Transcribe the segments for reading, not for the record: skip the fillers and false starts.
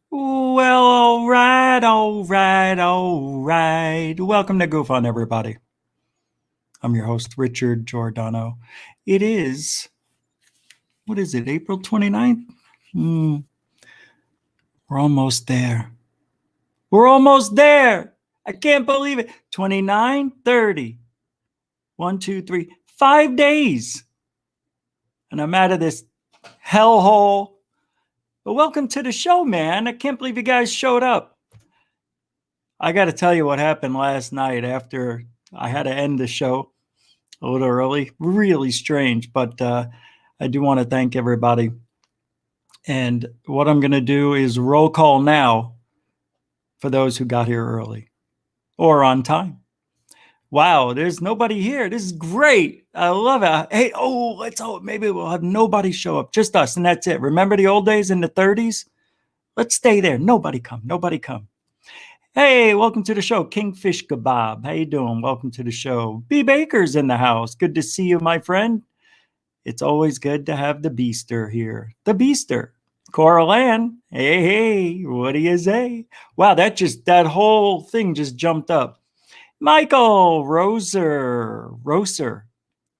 Well, all right, all right, all right. Welcome to Goof on, everybody. I'm your host, Richard Giordano. It is, what is it, April 29th? We're almost there. We're almost there. I can't believe it. 29, 30. 1, 2, 3, 5 days. And I'm out of this hellhole. But welcome to the show, man. I can't believe you guys showed up. I got to tell you what happened last night after I had to end the show a little early. Really strange, but I do want to thank everybody. And what I'm going to do is roll call now for those who got here early or on time. Wow, there's nobody here. This is great. I love it. Hey, maybe we'll have nobody show up, just us, and that's it. Remember the old days in the 30s? Let's stay there. Nobody come. Nobody come. Hey, welcome to the show. Kingfish Kebab. How you doing? Welcome to the show. B. Baker's in the house. Good to see you, my friend. It's always good to have the Beaster here. The Beaster. Coral Ann. Hey, what do you say? Wow, that whole thing just jumped up. Michael Roser.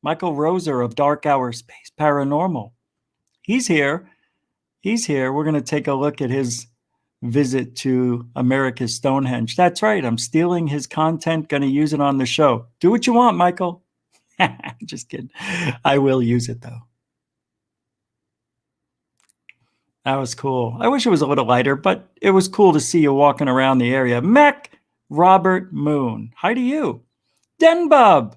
Michael Roser of Dark Hour Space Paranormal. He's here. We're going to take a look at his visit to America's Stonehenge. That's right. I'm stealing his content, going to use it on the show. Do what you want, Michael. Just kidding. I will use it, though. That was cool. I wish it was a little lighter, but it was cool to see you walking around the area. Mac Robert Moon. Hi to you. Den Bob.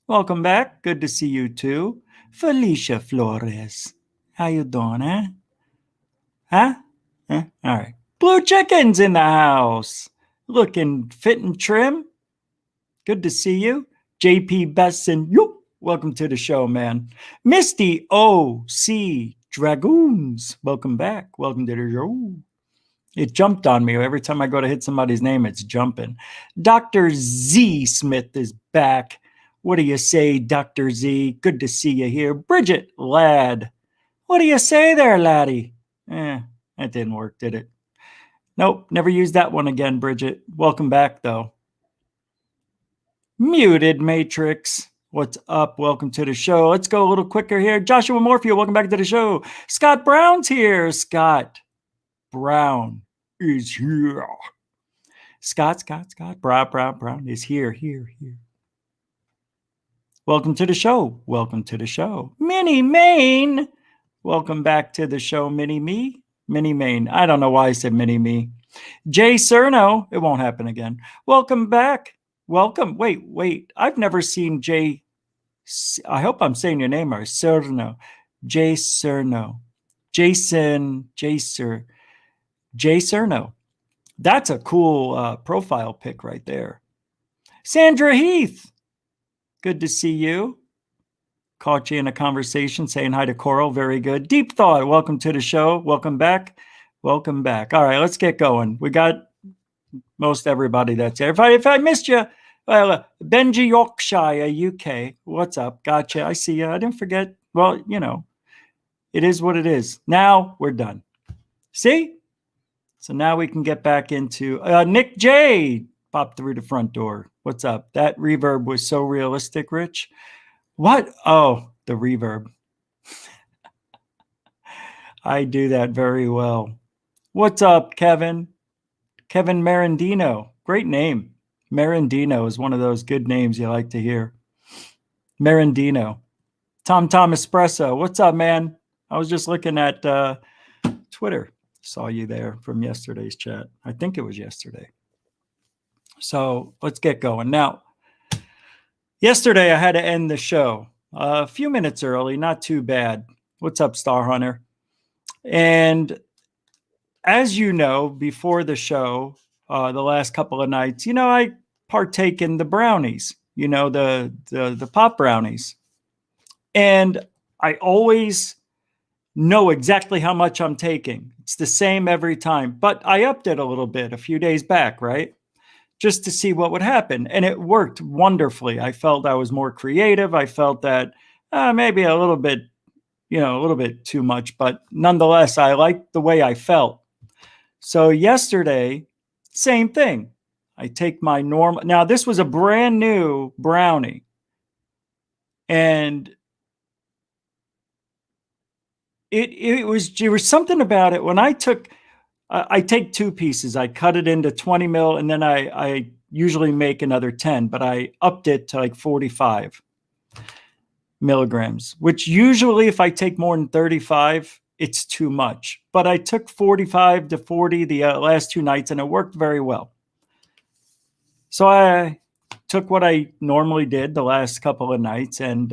Welcome back. Good to see you, too. Felicia Flores. How you doing, eh? Huh? All right. Blue Chicken's in the house. Looking fit and trim. Good to see you. JP Besson. Welcome to the show, man. Misty O.C. Dragoons. Welcome back. Welcome to the show. It jumped on me. Every time I go to hit somebody's name, it's jumping. Dr. Z. Smith is back. What do you say, Dr. Z? Good to see you here. Bridget Ladd. What do you say there, laddie? That didn't work, did it? Nope, never used that one again, Bridget. Welcome back, though. Muted Matrix. What's up? Welcome to the show. Let's go a little quicker here. Joshua Morphew, welcome back to the show. Scott Brown's here. Scott Brown is here. Scott. Brown is here. Welcome to the show. Minnie Main. Welcome back to the show, Minnie Main. I don't know why I said Minnie Me. Jay Cerno. It won't happen again. Welcome back. Welcome. Wait. I've never seen Jay. I hope I'm saying your name right. Cerno. Jay Cerno. Jason. Jay Cerno. That's a cool profile pic right there. Sandra Heath. Good to see you. Caught you in a conversation saying hi to Coral. Very good. Deep Thought. Welcome to the show. Welcome back. All right, let's get going. We got most everybody that's here. If I missed you, well, Benji Yorkshire, UK. What's up? Gotcha. I see you. I didn't forget. Well, it is what it is. Now we're done. See? So now we can get back into Nick J. Popped through the front door. What's up? That reverb was so realistic, Rich. What? Oh, the reverb. I do that very well. What's up, Kevin? Kevin Marandino. Great name. Marandino is one of those good names you like to hear. Marandino. Tom Espresso. What's up, man? I was just looking at Twitter. Saw you there from yesterday's chat. I think it was yesterday. So let's get going. Now, Yesterday, I had to end the show a few minutes early, not too bad. What's up, Star Hunter? And as you know, before the show, the last couple of nights, I partake in the brownies, the pop brownies. And I always know exactly how much I'm taking. It's the same every time, but I upped it a little bit a few days back, right? Just to see what would happen. And it worked wonderfully. I felt I was more creative. I felt that maybe a little bit, a little bit too much, but nonetheless, I liked the way I felt. So yesterday, same thing. I take my normal, now this was a brand new brownie. And there was something about it when I take two pieces. I cut it into 20 mil, and then I usually make another 10, but I upped it to like 45 milligrams, which usually if I take more than 35, it's too much. But I took 45 to 40 the last two nights, and it worked very well. So I took what I normally did the last couple of nights, and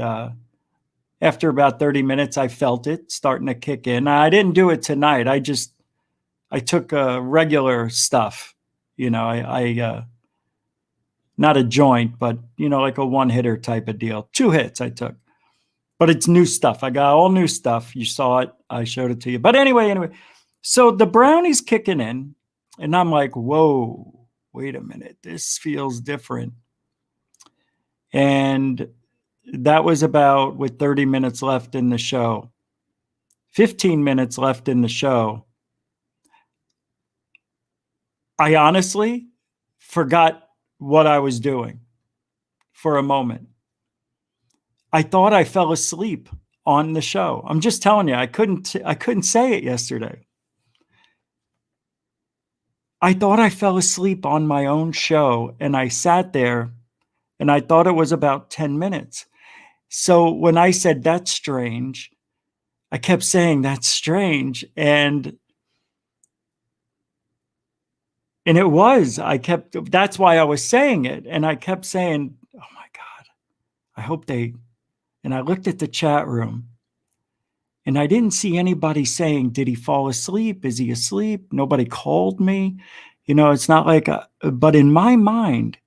after about 30 minutes, I felt it starting to kick in. I didn't do it tonight. I took regular stuff, I not a joint, but like a one hitter type of deal. 2 hits I took, but it's new stuff. I got all new stuff. You saw it. I showed it to you. But anyway, so the brownie's kicking in, and I'm like, whoa, wait a minute. This feels different. And that was about with 30 minutes left in the show, 15 minutes left in the show. I honestly forgot what I was doing for a moment. I thought I fell asleep on the show. I'm just telling you, I couldn't say it yesterday. I thought I fell asleep on my own show, and I sat there and I thought it was about 10 minutes. So when I said that's strange, I kept saying that's strange, and it was. That's why I was saying it, and I kept saying, oh my God, I hope they, and I looked at the chat room, and I didn't see anybody saying, did he fall asleep? Is he asleep? Nobody called me. It's not like, but in my mind,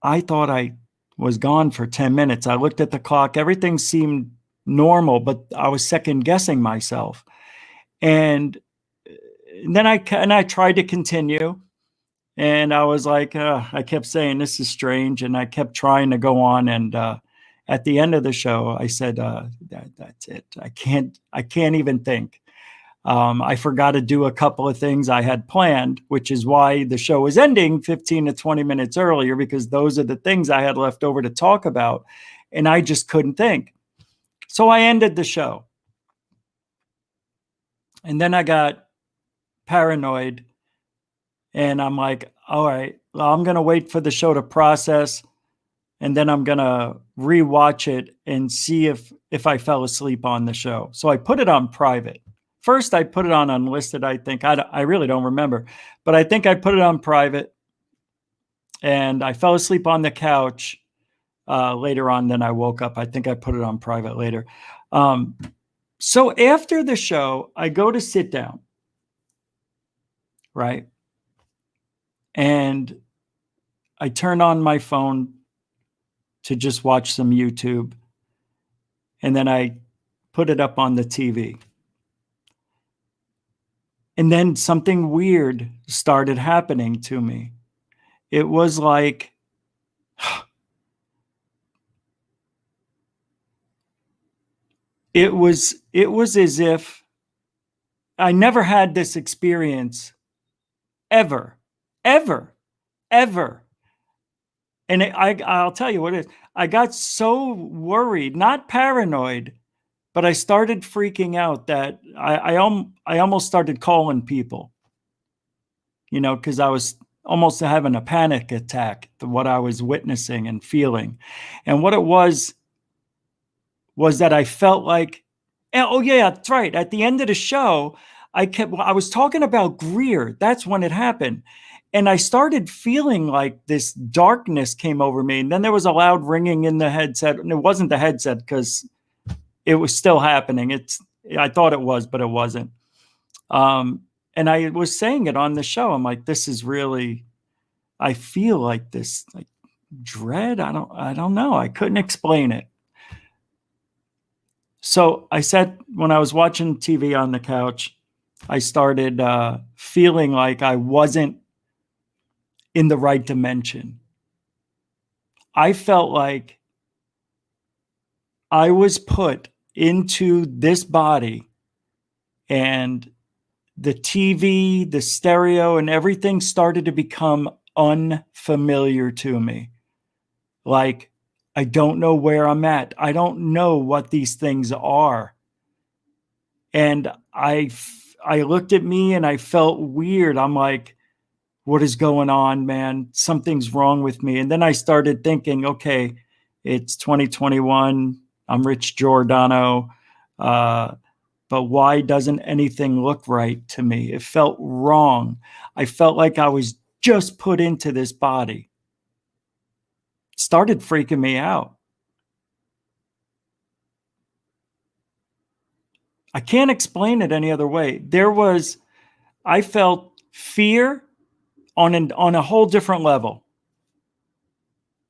I thought I was gone for 10 minutes. I looked at the clock. Everything seemed normal, but I was second guessing myself. And then I tried to continue, and I was like, I kept saying, this is strange. And I kept trying to go on. And at the end of the show, I said, that's it. I can't even think. I forgot to do a couple of things I had planned, which is why the show was ending 15 to 20 minutes earlier, because those are the things I had left over to talk about, and I just couldn't think. So I ended the show. And then I got paranoid, and I'm like, all right, well, I'm going to wait for the show to process, and then I'm going to rewatch it and see if I fell asleep on the show. So I put it on private. First, I put it on unlisted, I think. I really don't remember. But I think I put it on private. And I fell asleep on the couch later on. Then I woke up. I think I put it on private later. So after the show, I go to sit down. Right? And I turn on my phone to just watch some YouTube. And then I put it up on the TV. And then something weird started happening to me. It was like, it was as if I never had this experience ever. And I'll tell you what it is. I got so worried, not paranoid, but I started freaking out that I almost started calling people, because I was almost having a panic attack to what I was witnessing and feeling. And what it was that I felt like, oh yeah, that's right. At the end of the show, I was talking about Greer. That's when it happened. And I started feeling like this darkness came over me. And then there was a loud ringing in the headset. And it wasn't the headset because it was still happening. I thought it was, but it wasn't. And I was saying it on the show. I'm like, this is really, I feel like this like dread. I don't know. I couldn't explain it. So I said, when I was watching TV on the couch, I started feeling like I wasn't in the right dimension. I felt like I was put into this body, and the TV, the stereo, and everything started to become unfamiliar to me. Like, I don't know where I'm at. I don't know what these things are. And I looked at me and I felt weird. I'm like, what is going on, man? Something's wrong with me. And then I started thinking, okay, it's 2021. I'm Rich Giordano. But why doesn't anything look right to me? It felt wrong. I felt like I was just put into this body. It started freaking me out. I can't explain it any other way. I felt fear on a whole different level.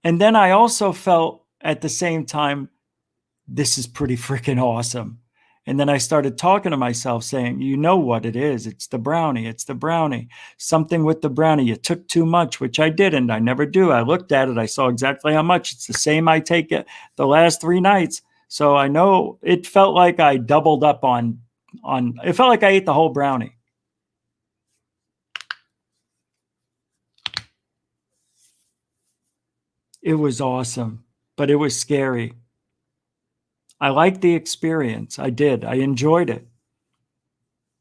And then I also felt at the same time, this is pretty freaking awesome. And then I started talking to myself saying, you know what it is? It's the brownie. It's the brownie. Something with the brownie. You took too much, which I didn't. I never do. I looked at it. I saw exactly how much. It's the same I take it the last 3 nights. So I know it felt like I doubled up on it felt like I ate the whole brownie. It was awesome, but it was scary. I liked the experience. I did. I enjoyed it.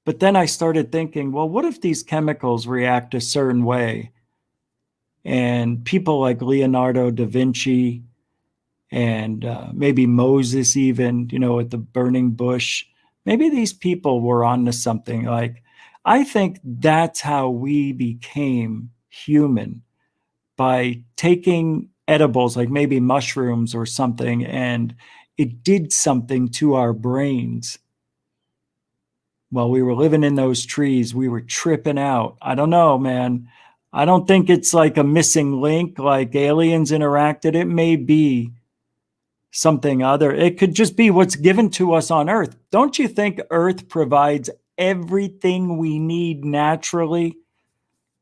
But then I started thinking, well, what if these chemicals react a certain way? And people like Leonardo da Vinci and maybe Moses even, at the burning bush, maybe these people were onto something. Like, I think that's how we became human, by taking edibles, like maybe mushrooms or something, and it did something to our brains. While we were living in those trees, we were tripping out. I don't know, man. I don't think it's like a missing link, like aliens interacted. It may be something other. It could just be what's given to us on Earth. Don't you think Earth provides everything we need naturally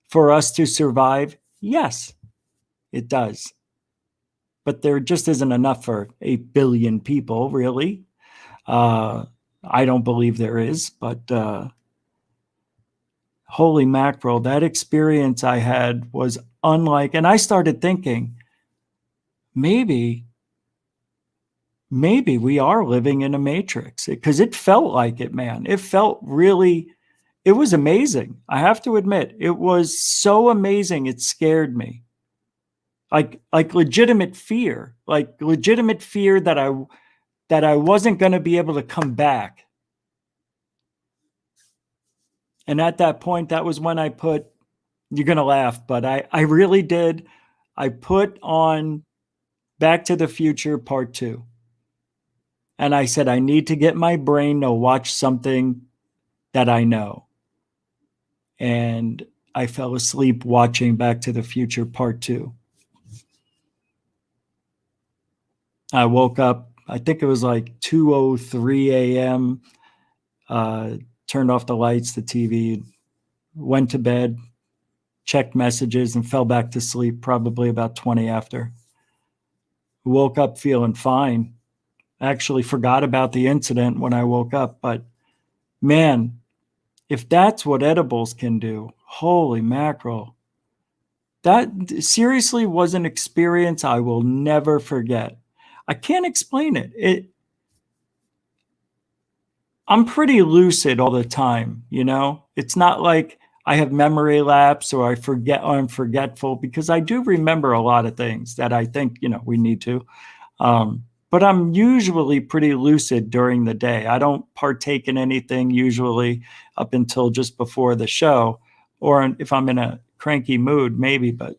for us to survive? Yes, it does. But there just isn't enough for 8 billion people, really. I don't believe there is, but holy mackerel, that experience I had was unlike, and I started thinking, maybe we are living in a matrix, because it felt like it, man. It felt really, it was amazing. I have to admit, it was so amazing. It scared me. Like legitimate fear, that I wasn't going to be able to come back. And at that point, that was when I put, you're going to laugh, but I really did. I put on Back to the Future Part 2. And I said, I need to get my brain to watch something that I know. And I fell asleep watching Back to the Future Part 2. I woke up, I think it was like 2:03 a.m., turned off the lights, the TV, went to bed, checked messages, and fell back to sleep probably about 20 after. Woke up feeling fine. Actually forgot about the incident when I woke up. But man, if that's what edibles can do, holy mackerel. That seriously was an experience I will never forget. I can't explain it. I'm pretty lucid all the time, It's not like I have memory lapse or I forget or I'm forgetful, because I do remember a lot of things that I think, we need to. But I'm usually pretty lucid during the day. I don't partake in anything usually up until just before the show, or if I'm in a cranky mood, maybe, but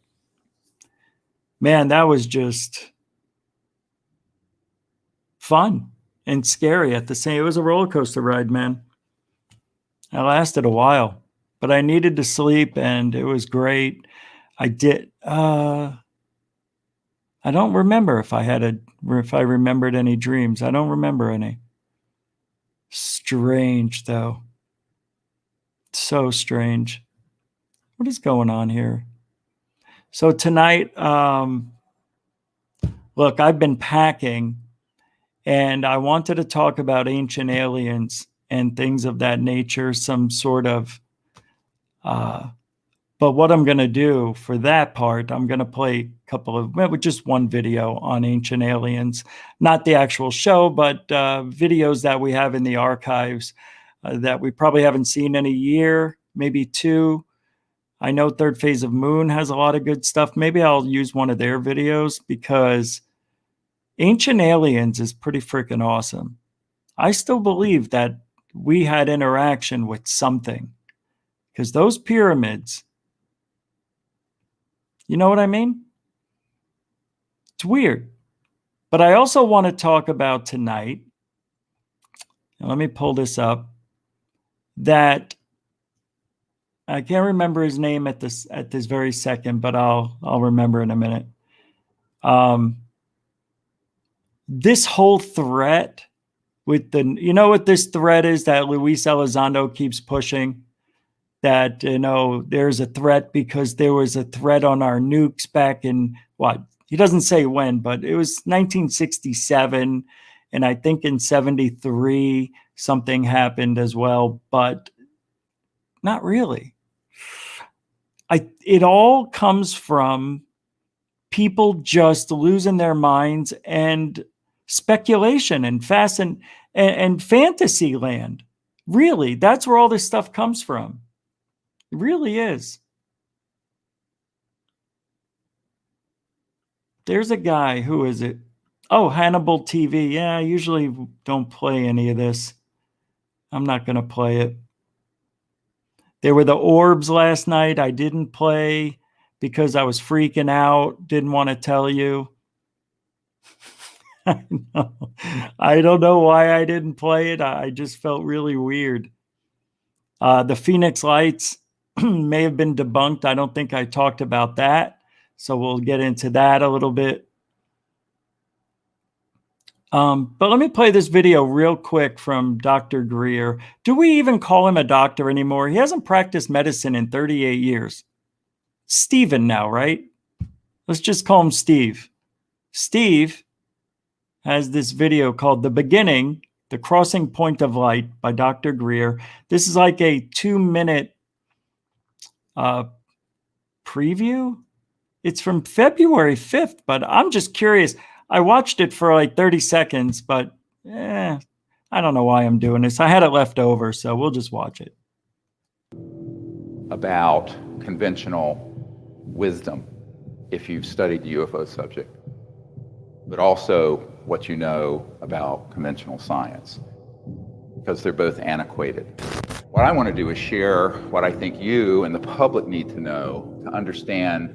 man, that was just fun and scary at the same. It was a roller coaster ride, man. It lasted a while, but I needed to sleep and it was great. I did. I don't remember if I remembered any dreams. I don't remember any. Strange, though. So strange. What is going on here? So tonight, look, I've been packing and I wanted to talk about ancient aliens and things of that nature, some sort of, but what I'm going to do for that part, I'm going to play a couple of, well, just one video on ancient aliens, not the actual show, but videos that we have in the archives that we probably haven't seen in a year, maybe two. I know Third Phase of Moon has a lot of good stuff. Maybe I'll use one of their videos because Ancient Aliens is pretty freaking awesome. I still believe that we had interaction with something because those pyramids, you know what I mean? It's weird. But I also want to talk about tonight, and let me pull this up, that I can't remember his name at this very second, but I'll remember in a minute. This whole threat with the, you know what this threat is that Luis Elizondo keeps pushing? That, you know, there's a threat because there was a threat on our nukes back in what? He doesn't say when, but it was 1967. And I think in 73, something happened as well, but not really. It all comes from people just losing their minds and speculation and and fantasy land. Really, that's where all this stuff comes from. It really is. There's a guy, who is it? Oh, Hannibal TV. Yeah, I usually don't play any of this. I'm not going to play it. There were the orbs last night. I didn't play because I was freaking out. Didn't want to tell you. I know. I don't know why I didn't play it. I just felt really weird. The Phoenix Lights may have been debunked. I don't think I talked about that. So we'll get into that a little bit. But let me play this video real quick from Dr. Greer. Do we even call him a doctor anymore? He hasn't practiced medicine in 38 years. Steven now, right? Let's just call him Steve. Steve has this video called The Beginning, The Crossing Point of Light by Dr. Greer. This is like a 2-minute preview. It's from February 5th, but I'm just curious. I watched it for like 30 seconds, but I don't know why I'm doing this. I had it left over, so we'll just watch it. About conventional wisdom, if you've studied the UFO subject, but also what you know about conventional science, because they're both antiquated. What I want to do is share what I think you and the public need to know to understand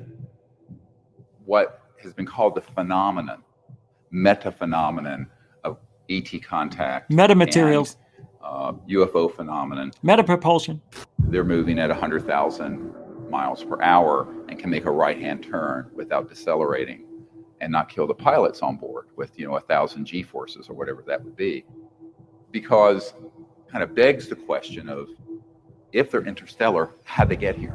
what has been called the phenomenon, meta-phenomenon of ET contact. Metamaterials. UFO phenomenon. Metapropulsion. They're moving at 100,000 miles per hour and can make a right-hand turn without decelerating and not kill the pilots on board with, 1,000 G-forces or whatever that would be. Because kind of begs the question of, if they're interstellar, how'd they get here?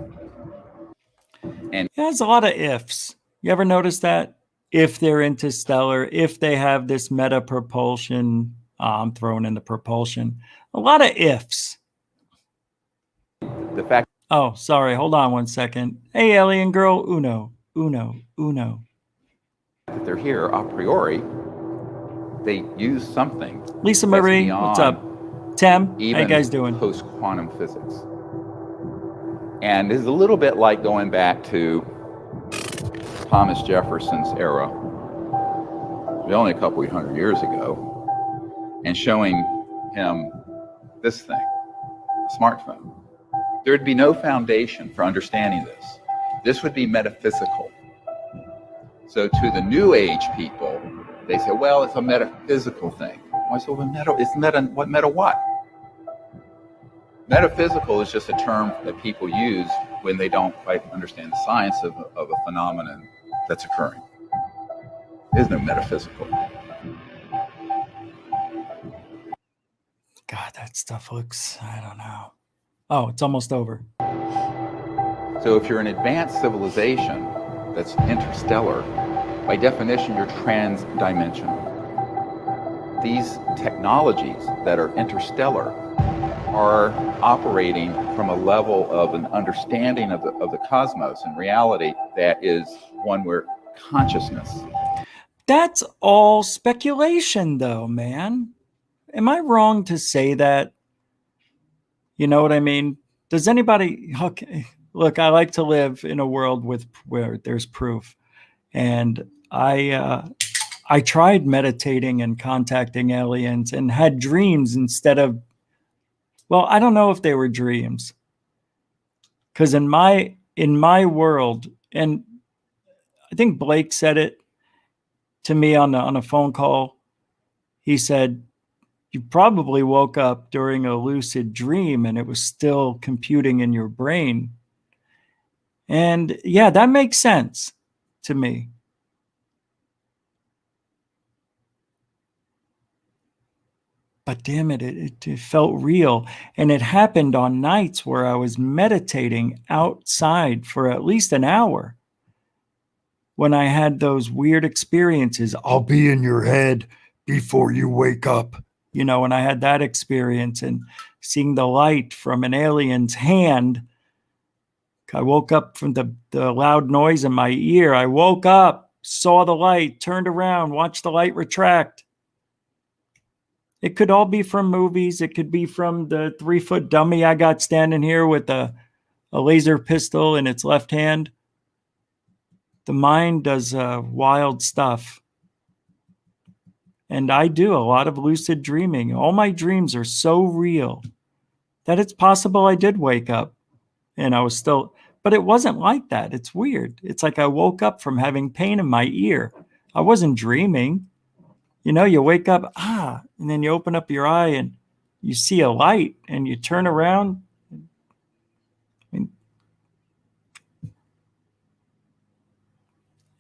And there's a lot of ifs. You ever notice that? If they're interstellar, if they have this meta propulsion, I'm throwing in the propulsion. A lot of ifs. The fact. Oh, sorry. Hold on one second. Hey, alien girl. Uno. That they're here a priori. They use something. Lisa Marie, what's up? Tim, how you guys doing? Post-quantum physics. And it's a little bit like going back to Thomas Jefferson's era, only a couple of hundred years ago, and showing him this thing, a smartphone. There'd be no foundation for understanding this This would be metaphysical. So to the New Age people, they say, well, it's a metaphysical thing. I said, well, what? Metaphysical is just a term that people use when they don't quite understand the science of a phenomenon that's occurring. There's no metaphysical. God, that stuff looks, I don't know. Oh, it's almost over. So if you're an advanced civilization that's interstellar, by definition, you're transdimensional. These technologies that are interstellar are operating from a level of an understanding of the cosmos and reality that is one where consciousness. That's all speculation, though, man. Am I wrong to say that? You know what I mean? Does anybody, okay, look, I like to live in a world where there's proof. And I tried meditating and contacting aliens and had dreams instead of, well, I don't know if they were dreams. Because in my world, and I think Blake said it to me on a phone call, he said, you probably woke up during a lucid dream and it was still computing in your brain. And yeah, that makes sense to me. But damn it, it felt real. And it happened on nights where I was meditating outside for at least an hour. When I had those weird experiences, I'll be in your head before you wake up. You know, when I had that experience and seeing the light from an alien's hand, I woke up from the loud noise in my ear. I woke up, saw the light, turned around, watched the light retract. It could all be from movies. It could be from the 3-foot dummy I got standing here with a laser pistol in its left hand. The mind does wild stuff. And I do a lot of lucid dreaming. All my dreams are so real that it's possible I did wake up and I was still, but it wasn't like that. It's weird. It's like I woke up from having pain in my ear. I wasn't dreaming. You know, you wake up, and then you open up your eye and you see a light and you turn around.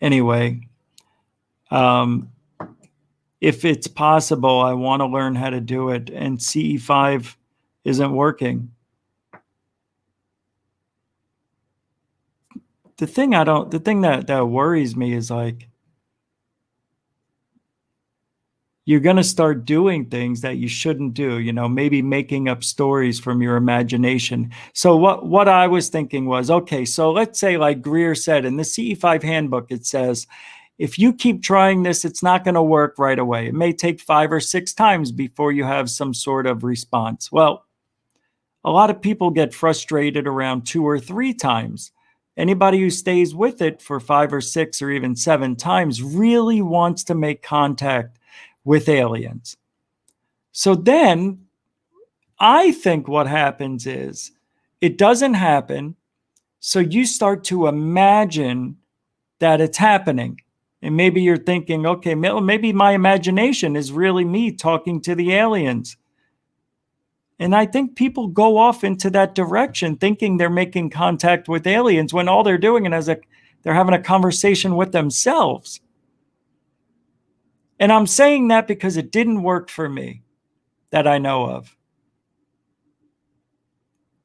Anyway, if it's possible, I want to learn how to do it, and CE5 isn't working. The thing that worries me is like, you're going to start doing things that you shouldn't do, you know, maybe making up stories from your imagination. So what I was thinking was, okay, so let's say, like Greer said in the CE5 handbook, it says, if you keep trying this, it's not going to work right away. It may take 5 or 6 times before you have some sort of response. Well, a lot of people get frustrated around 2 or 3 times. Anybody who stays with it for 5 or 6 or even 7 times really wants to make contact with aliens. So then I think what happens is it doesn't happen. So you start to imagine that it's happening. And maybe you're thinking, okay, maybe my imagination is really me talking to the aliens. And I think people go off into that direction thinking they're making contact with aliens when all they're doing is they're having a conversation with themselves. And I'm saying that because it didn't work for me that I know of.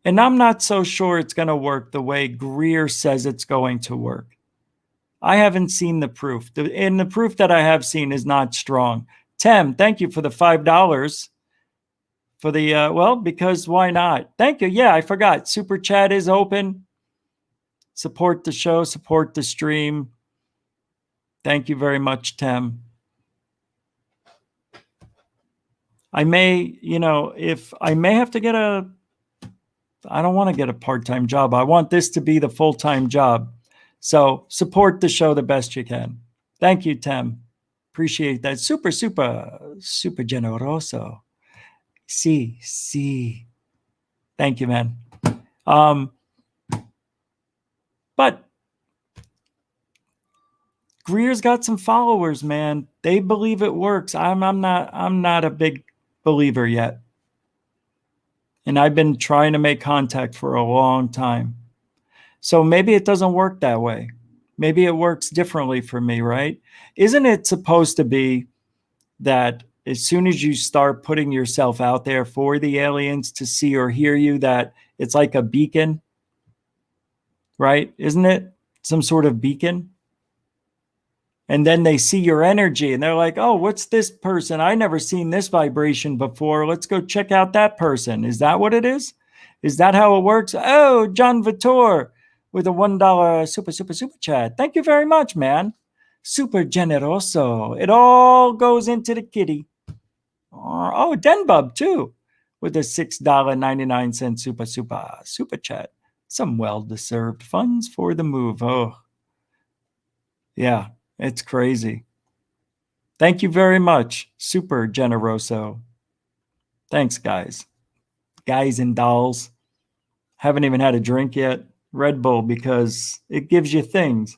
And I'm not so sure it's going to work the way Greer says it's going to work. I haven't seen the proof. And the proof that I have seen is not strong. Tim, thank you for the $5 for the, well, because why not? Thank you. Yeah, I forgot. Super Chat is open. Support the show, support the stream. Thank you very much, Tim. I may, you know, if I may have to get I don't want to get a part-time job. I want this to be the full-time job. So support the show the best you can. Thank you, Tim. Appreciate that. Super generoso. Sí. Thank you, man. But Greer's got some followers, man. They believe it works. I'm not a big believer yet. And I've been trying to make contact for a long time. So maybe it doesn't work that way. Maybe it works differently for me, right? Isn't it supposed to be that as soon as you start putting yourself out there for the aliens to see or hear you, that it's like a beacon, right? Isn't it some sort of beacon? And then they see your energy and they're like, oh, what's this person? I never seen this vibration before. Let's go check out that person. Is that what it is? Is that how it works? Oh, John Vitor with a $1 super chat. Thank you very much, man. Super generoso. It all goes into the kitty. Oh, Denbub too with a $6.99 super chat. Some well-deserved funds for the move. Oh, yeah. It's crazy. Thank you very much. Super generoso. Thanks, guys. Guys and dolls. Haven't even had a drink yet. Red Bull, because it gives you things.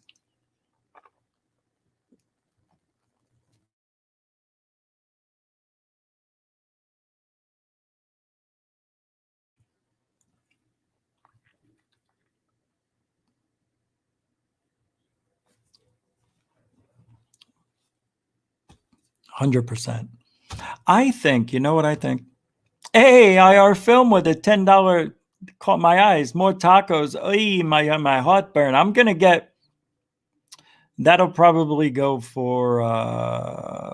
$100%. I think, you know what I think? Hey, IR film with a $10 caught my eyes. More tacos. Ay, my heartburn. I'm going to get, that'll probably go for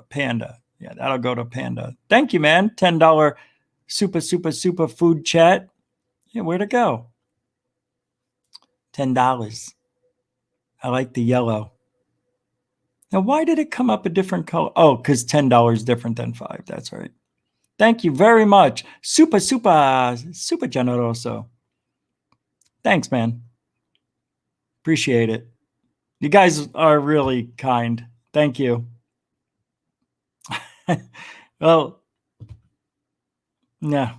Panda. Yeah, that'll go to Panda. Thank you, man. $10 super food chat. Yeah, where'd it go? $10. I like the yellow. Now, why did it come up a different color? Oh, because $10 different than $5. That's right. Thank you very much. Super generoso. Thanks, man. Appreciate it. You guys are really kind. Thank you. Well, yeah.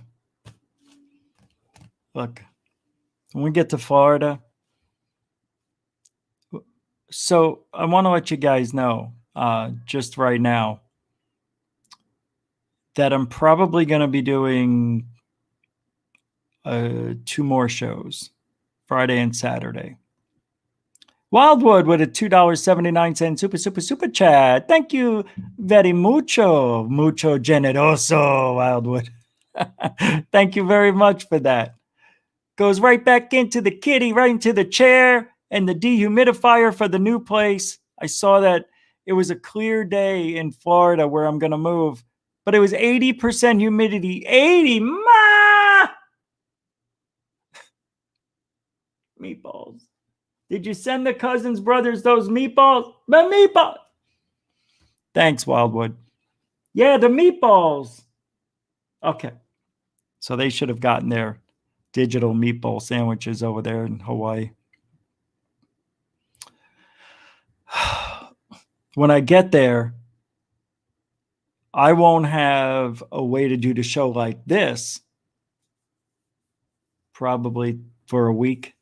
Look, when we get to Florida, so I want to let you guys know just right now that I'm probably going to be doing 2 more shows, Friday and Saturday. Wildwood with a $2.79 super chat. Thank you very mucho generoso, Wildwood. Thank you very much for that. Goes right back into the kitty, right into the chair and the dehumidifier for the new place. I saw that it was a clear day in Florida where I'm going to move, but it was 80% humidity. 80, ma! Meatballs. Did you send the Cousins brothers those meatballs? The meatballs. Thanks, Wildwood. Yeah, the meatballs. Okay. So they should have gotten their digital meatball sandwiches over there in Hawaii. When I get there, I won't have a way to do the show like this probably for a week.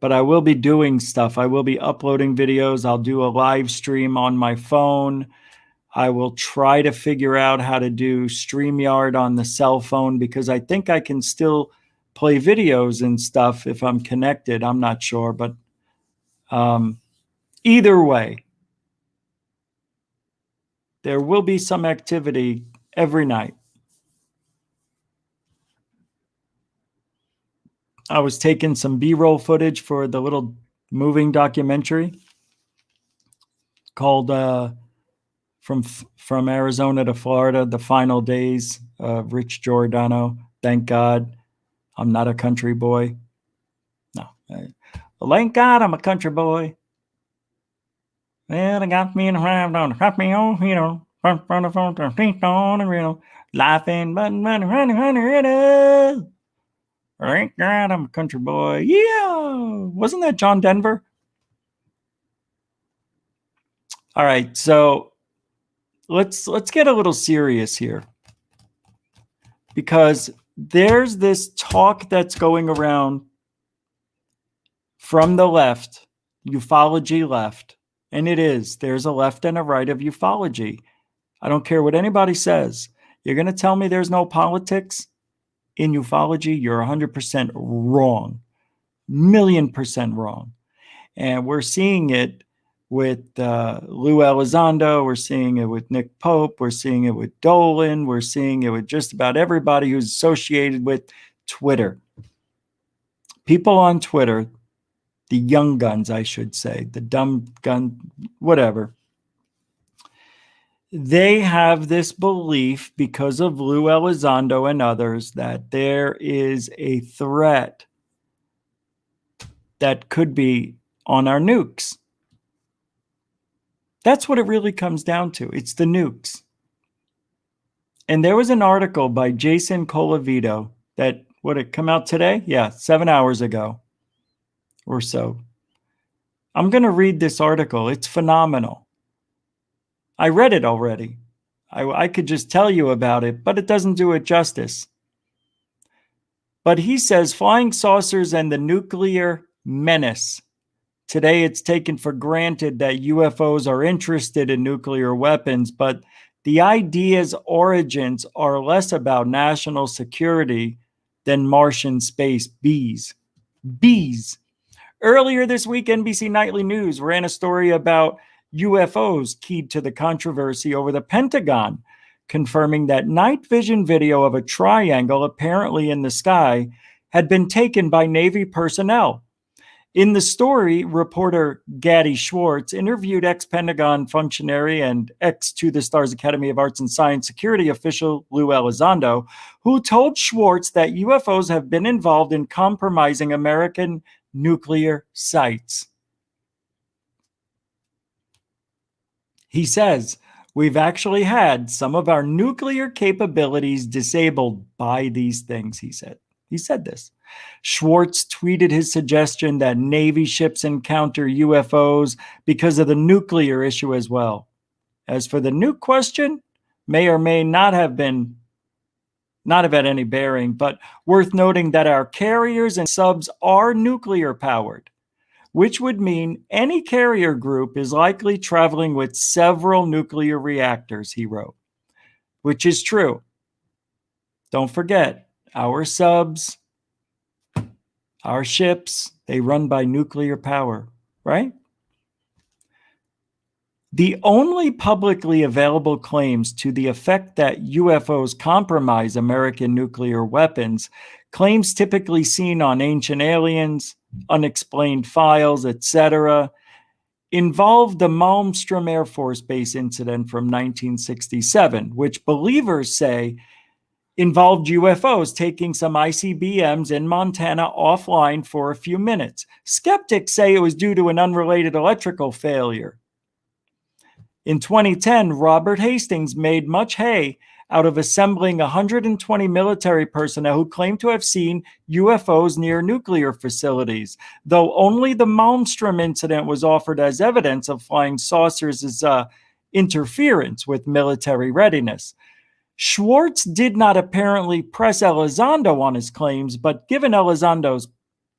But I will be doing stuff. I will be uploading videos. I'll do a live stream on my phone. I will try to figure out how to do StreamYard on the cell phone because I think I can still play videos and stuff if I'm connected. I'm not sure, but either way, there will be some activity every night. I was taking some B-roll footage for the little moving documentary called From Arizona to Florida, The Final Days of Rich Giordano. Thank God I'm not a country boy. No. Thank God I'm a country boy. Well, they got me in the round on the happy on, front of the feet on the real life and button, running. Thank God I'm a country boy. Yeah. Wasn't that John Denver? All right. So let's get a little serious here because there's this talk that's going around from the left ufology left. And it is. There's a left and a right of ufology. I don't care what anybody says. You're going to tell me there's no politics in ufology? You're 100% wrong. $1,000,000% wrong. And we're seeing it with Lou Elizondo. We're seeing it with Nick Pope. We're seeing it with Dolan. We're seeing it with just about everybody who's associated with Twitter. People on Twitter, the young guns, I should say, the dumb gun, whatever. They have this belief because of Lou Elizondo and others that there is a threat that could be on our nukes. That's what it really comes down to. It's the nukes. And there was an article by Jason Colavito that, would it come out today? Yeah, 7 hours ago or so. I'm going to read this article. It's phenomenal. I read it already. I could just tell you about it, but it doesn't do it justice. But he says flying saucers and the nuclear menace. Today, it's taken for granted that UFOs are interested in nuclear weapons, but the idea's origins are less about national security than Martian space bees. Bees. Earlier this week, NBC Nightly News ran a story about UFOs keyed to the controversy over the Pentagon, confirming that night vision video of a triangle apparently in the sky had been taken by Navy personnel. In the story, reporter Gadi Schwartz interviewed ex-Pentagon functionary and ex-To the Stars Academy of Arts and Science security official Lou Elizondo, who told Schwartz that UFOs have been involved in compromising American nuclear sites. He says, we've actually had some of our nuclear capabilities disabled by these things, he said. He said this. Schwartz tweeted his suggestion that Navy ships encounter UFOs because of the nuclear issue as well. As for the nuke question, may or may not have had any bearing, but worth noting that our carriers and subs are nuclear powered, which would mean any carrier group is likely traveling with several nuclear reactors, he wrote, which is true. Don't forget, our subs, our ships, they run by nuclear power, right? The only publicly available claims to the effect that UFOs compromise American nuclear weapons, claims typically seen on Ancient Aliens, Unexplained Files, etc., involved the Malmstrom Air Force Base incident from 1967, which believers say involved UFOs taking some ICBMs in Montana offline for a few minutes. Skeptics say it was due to an unrelated electrical failure. In 2010, Robert Hastings made much hay out of assembling 120 military personnel who claimed to have seen UFOs near nuclear facilities, though only the Malmstrom incident was offered as evidence of flying saucers' interference with military readiness. Schwartz did not apparently press Elizondo on his claims, but given Elizondo's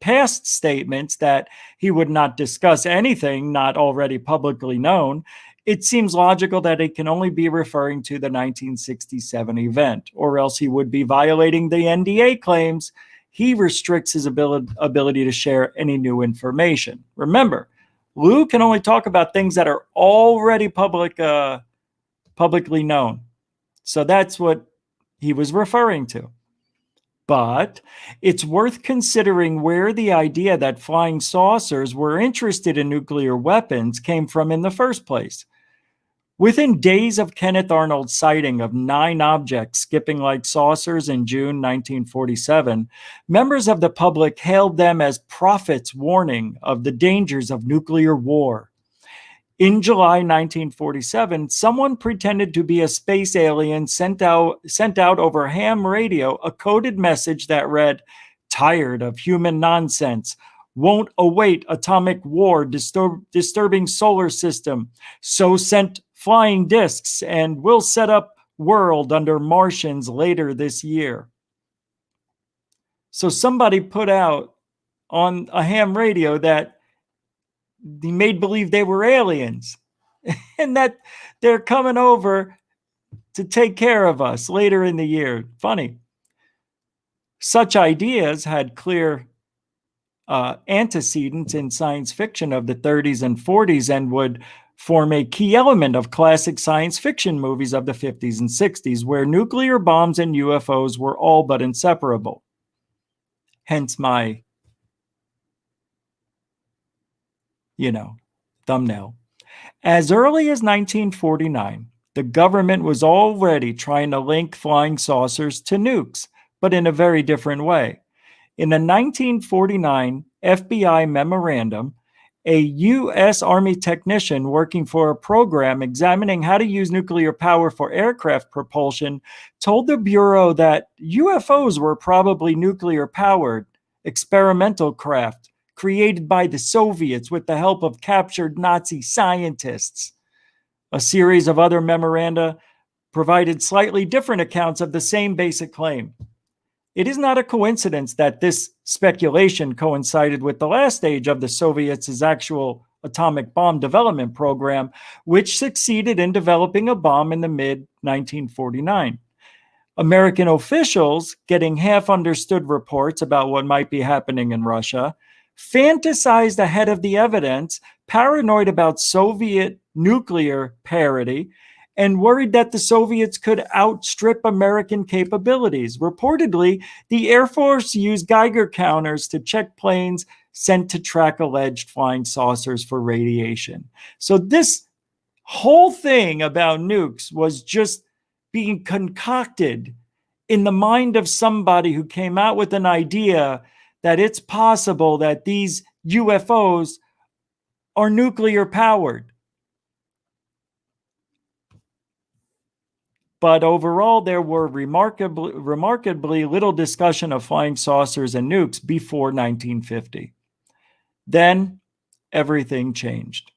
past statements that he would not discuss anything not already publicly known, it seems logical that it can only be referring to the 1967 event, or else he would be violating the NDA claims. He restricts his ability to share any new information. Remember, Lou can only talk about things that are already publicly known. So that's what he was referring to. But it's worth considering where the idea that flying saucers were interested in nuclear weapons came from in the first place. Within days of Kenneth Arnold's sighting of 9 objects skipping like saucers in June 1947, members of the public hailed them as prophets warning of the dangers of nuclear war. In July 1947, someone pretended to be a space alien sent out over ham radio a coded message that read, "Tired of human nonsense. Won't await atomic war disturbing solar system. So sent flying discs and will set up world under Martians later this year." So somebody put out on a ham radio that he made believe they were aliens and that they're coming over to take care of us later in the year. Funny. Such ideas had clear antecedents in science fiction of the 30s and 40s and would form a key element of classic science fiction movies of the 50s and 60s, where nuclear bombs and UFOs were all but inseparable. Hence my, thumbnail. As early as 1949, the government was already trying to link flying saucers to nukes, but in a very different way. In a 1949 FBI memorandum, a U.S. Army technician working for a program examining how to use nuclear power for aircraft propulsion told the Bureau that UFOs were probably nuclear-powered experimental craft created by the Soviets with the help of captured Nazi scientists. A series of other memoranda provided slightly different accounts of the same basic claim. It is not a coincidence that this speculation coincided with the last stage of the Soviets' actual atomic bomb development program, which succeeded in developing a bomb in the mid-1949. American officials, getting half-understood reports about what might be happening in Russia, fantasized ahead of the evidence, paranoid about Soviet nuclear parity, and worried that the Soviets could outstrip American capabilities. Reportedly, the Air Force used Geiger counters to check planes sent to track alleged flying saucers for radiation. So this whole thing about nukes was just being concocted in the mind of somebody who came out with an idea that it's possible that these UFOs are nuclear powered. But overall, there were remarkably little discussion of flying saucers and nukes before 1950. Then, everything changed.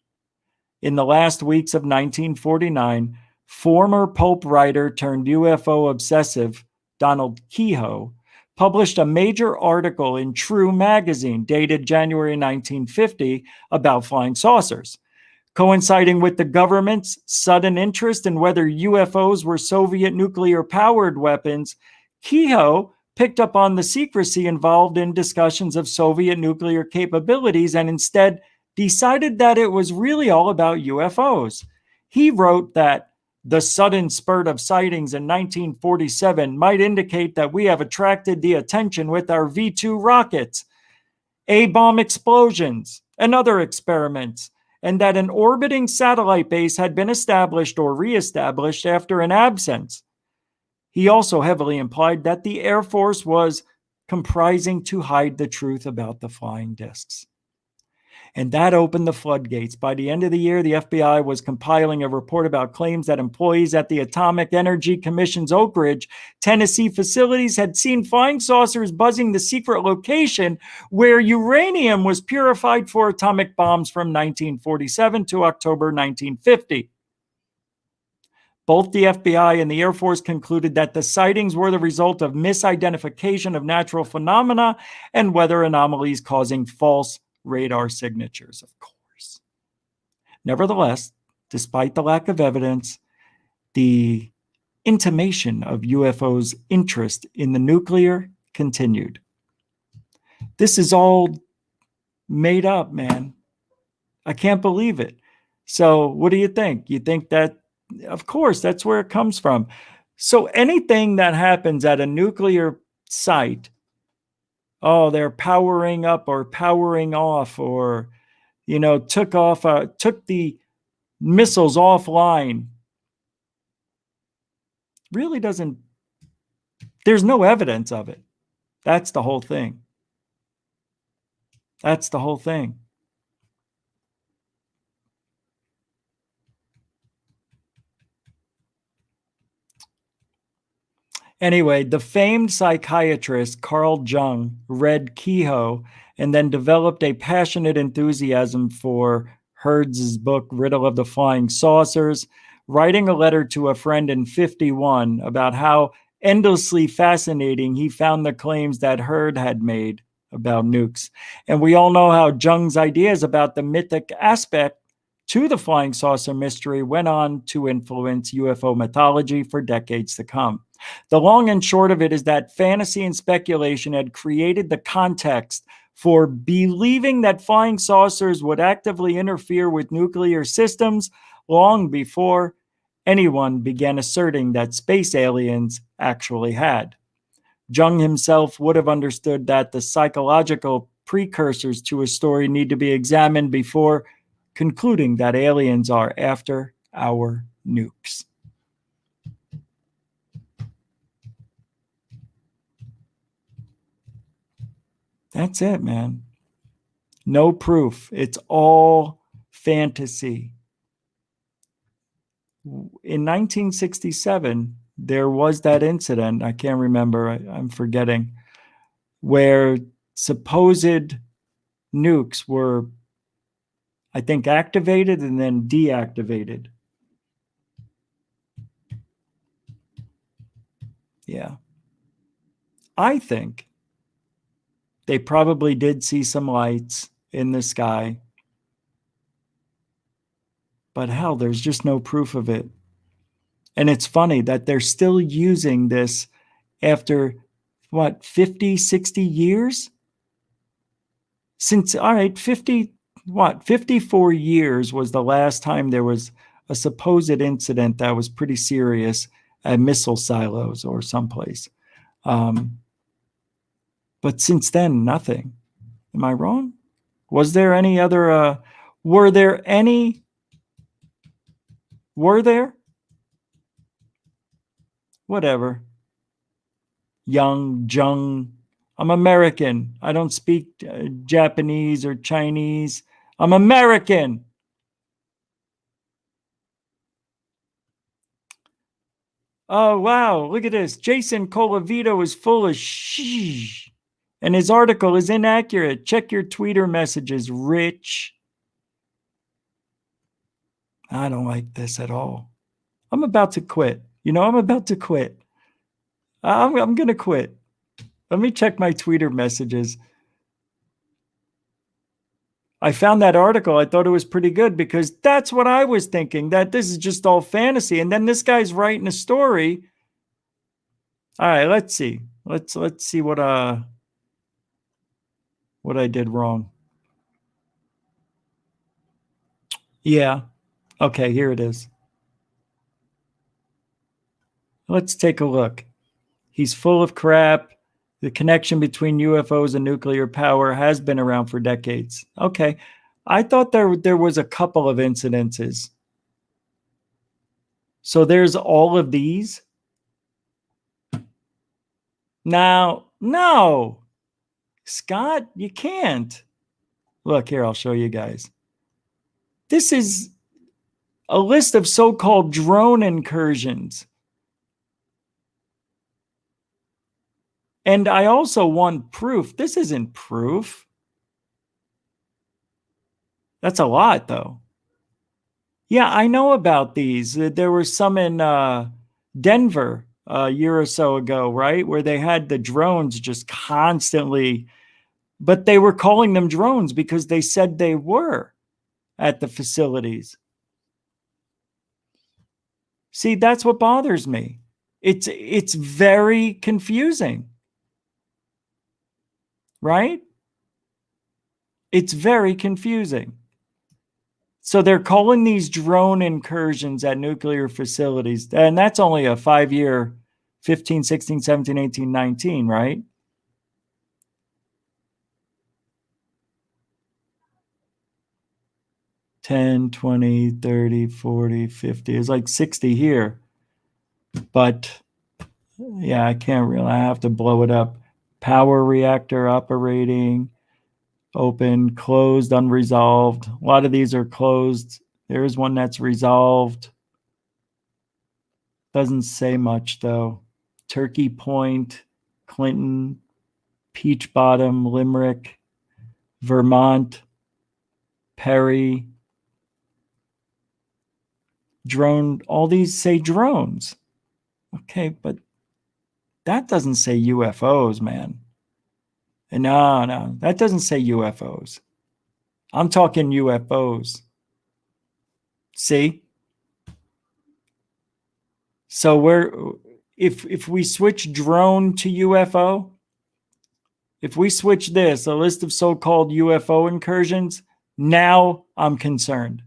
In the last weeks of 1949, former pulp writer turned UFO obsessive Donald Kehoe published a major article in True magazine dated January 1950 about flying saucers. Coinciding with the government's sudden interest in whether UFOs were Soviet nuclear-powered weapons, Kehoe picked up on the secrecy involved in discussions of Soviet nuclear capabilities and instead decided that it was really all about UFOs. He wrote that the sudden spurt of sightings in 1947 might indicate that we have attracted the attention with our V-2 rockets, A-bomb explosions, and other experiments, and that an orbiting satellite base had been established or reestablished after an absence. He also heavily implied that the Air Force was comprising to hide the truth about the flying discs. And that opened the floodgates. By the end of the year, the FBI was compiling a report about claims that employees at the Atomic Energy Commission's Oak Ridge, Tennessee facilities had seen flying saucers buzzing the secret location where uranium was purified for atomic bombs from 1947 to October 1950. Both the FBI and the Air Force concluded that the sightings were the result of misidentification of natural phenomena and weather anomalies causing false radar signatures, of course. Nevertheless, despite the lack of evidence, the intimation of UFOs' interest in the nuclear continued. This is all made up, man. I can't believe it. So what do you think? You think that, of course, that's where it comes from. So anything that happens at a nuclear site, oh, they're powering up or powering off, or, took the missiles offline. Really doesn't, there's no evidence of it. That's the whole thing. That's the whole thing. Anyway, the famed psychiatrist Carl Jung read Kehoe and then developed a passionate enthusiasm for Hertz's book, Riddle of the Flying Saucers, writing a letter to a friend in 1951 about how endlessly fascinating he found the claims that Hertz had made about nukes. And we all know how Jung's ideas about the mythic aspect to the flying saucer mystery went on to influence UFO mythology for decades to come. The long and short of it is that fantasy and speculation had created the context for believing that flying saucers would actively interfere with nuclear systems long before anyone began asserting that space aliens actually had. Jung himself would have understood that the psychological precursors to a story need to be examined before concluding that aliens are after our nukes. That's it, man. No proof. It's all fantasy. In 1967, there was that incident, I can't remember, I'm forgetting, where supposed nukes were, I think, activated and then deactivated. Yeah. I think they probably did see some lights in the sky. But hell, there's just no proof of it. And it's funny that they're still using this after, what, 50, 60 years? Since, all right, 54 years was the last time there was a supposed incident that was pretty serious at missile silos or someplace. But since then, nothing. Am I wrong? Was there any other, were there? Whatever. Jung. I'm American. I don't speak Japanese or Chinese. I'm American. Oh, wow. Look at this. Jason Colavito is full of shh. And his article is inaccurate. Check your Twitter messages, Rich. I don't like this at all. I'm about to quit. I'm about to quit. I'm going to quit. Let me check my Twitter messages. I found that article. I thought it was pretty good because that's what I was thinking, that this is just all fantasy. And then this guy's writing a story. All right, let's see. Let's see what I did wrong. Yeah. Okay, here it is. Let's take a look. He's full of crap. The connection between UFOs and nuclear power has been around for decades. Okay. I thought there was a couple of incidences. So there's all of these. Now, no. Scott, you can't. Look here, I'll show you guys. This is a list of so-called drone incursions. And I also want proof. This isn't proof. That's a lot, though. Yeah, I know about these. There were some in Denver a year or so ago, right? Where they had the drones just constantly, but they were calling them drones because they said they were at the facilities. See, that's what bothers me. It's very confusing. Right? It's very confusing. So they're calling these drone incursions at nuclear facilities. And that's only a 5-year, 15, 16, 17, 18, 19, right? $10, $20, $30, $40, $50. It's like 60 here. But yeah, I can't really. I have to blow it up. Power reactor operating. Open, closed, unresolved. A lot of these are closed. There's one that's resolved. Doesn't say much, though. Turkey Point, Clinton, Peach Bottom, Limerick, Vermont, Perry. Drone, all these say drones. Okay, but that doesn't say UFOs, man. No, that doesn't say UFOs. I'm talking UFOs. See? So if we switch drone to UFO, if we switch this, a list of so-called UFO incursions, now I'm concerned.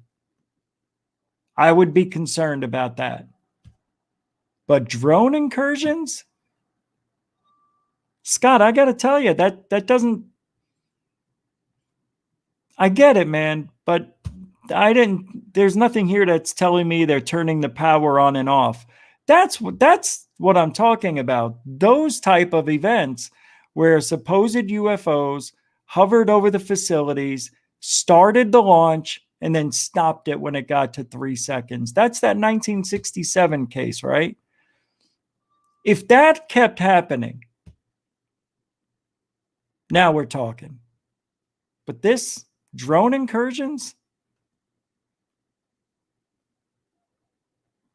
I would be concerned about that. But drone incursions? Scott, I got to tell you, that doesn't... I get it, man, but there's nothing here that's telling me they're turning the power on and off. That's what I'm talking about. Those type of events where supposed UFOs hovered over the facilities, started the launch, and then stopped it when it got to 3 seconds. That's that 1967 case, right? If that kept happening, now we're talking. But this drone incursions?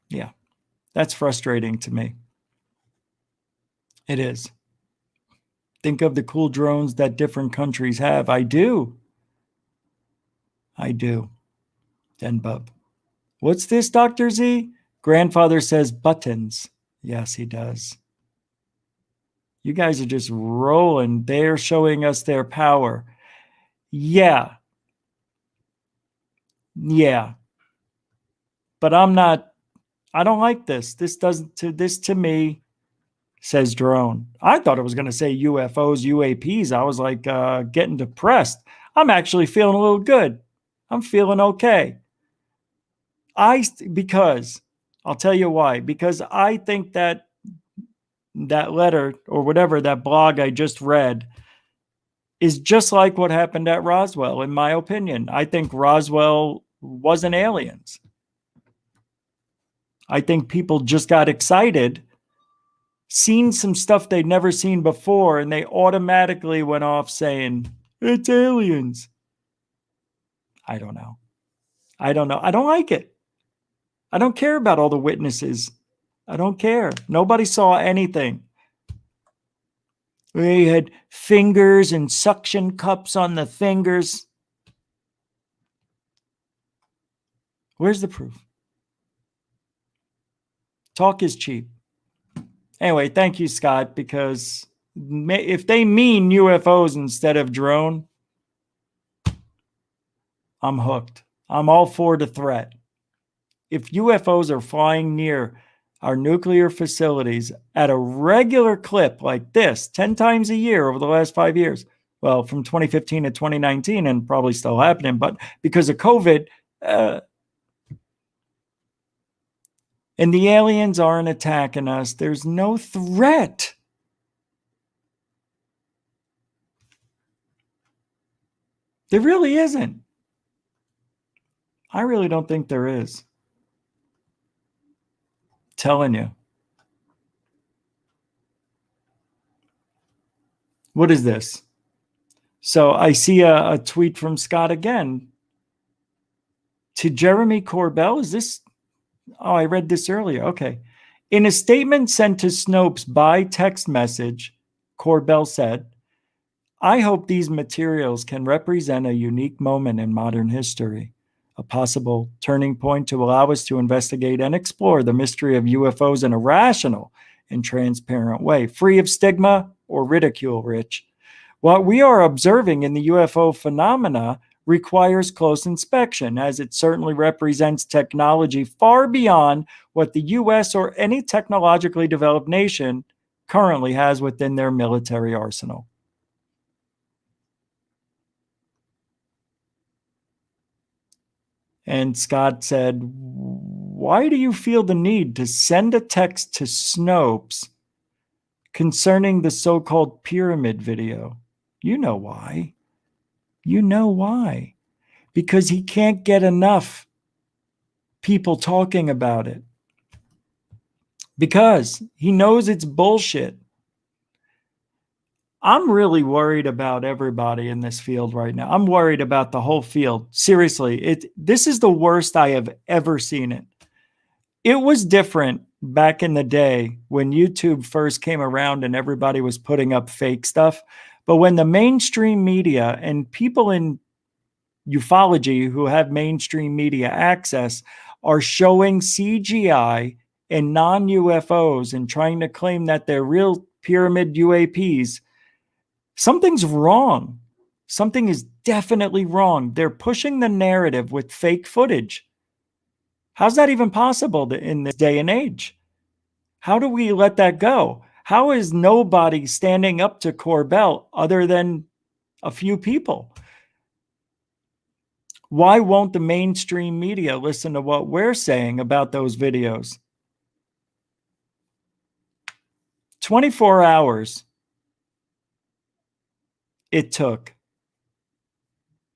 Yeah, that's frustrating to me. It is. Think of the cool drones that different countries have. I do. Den Bub. What's this, Dr. Z? Grandfather says buttons. Yes, he does. You guys are just rolling. They're showing us their power. Yeah. But I don't like this. This to me says drone. I thought it was going to say UFOs, UAPs. I was like getting depressed. I'm actually feeling a little good. I'm feeling okay. Because I'll tell you why. Because I think that letter or whatever, that blog I just read, is just like what happened at Roswell, in my opinion. I think Roswell wasn't aliens. I think people just got excited, seen some stuff they'd never seen before, and they automatically went off saying, it's aliens. I don't know. I don't like it. I don't care about all the witnesses. I don't care. Nobody saw anything. They had fingers and suction cups on the fingers. Where's the proof? Talk is cheap. Anyway, thank you, Scott, because if they mean UFOs instead of drone, I'm hooked. I'm all for the threat. If UFOs are flying near our nuclear facilities at a regular clip like this, 10 times a year over the last 5 years, well, from 2015 to 2019, and probably still happening, but because of COVID, and the aliens aren't attacking us, there's no threat. There really isn't. I really don't think there is. Telling you. What is this? So I see a tweet from Scott again. To Jeremy Corbell, is this? Oh, I read this earlier. Okay. In a statement sent to Snopes by text message, Corbell said, I hope these materials can represent a unique moment in modern history, a possible turning point to allow us to investigate and explore the mystery of UFOs in a rational and transparent way, free of stigma or ridicule, Rich. What we are observing in the UFO phenomena requires close inspection, as it certainly represents technology far beyond what the U.S. or any technologically developed nation currently has within their military arsenal. And Scott said, why do you feel the need to send a text to Snopes concerning the so-called pyramid video? You know why. You know why. Because he can't get enough people talking about it. Because he knows it's bullshit. I'm really worried about everybody in this field right now. I'm worried about the whole field. Seriously, this is the worst I have ever seen it. It was different back in the day when YouTube first came around and everybody was putting up fake stuff. But when the mainstream media and people in ufology who have mainstream media access are showing CGI and non-UFOs and trying to claim that they're real pyramid UAPs, something's wrong. Something is definitely wrong. They're pushing the narrative with fake footage. How's that even possible in this day and age? How do we let that go? How is nobody standing up to Corbell other than a few people? Why won't the mainstream media listen to what we're saying about those videos? 24 hours it took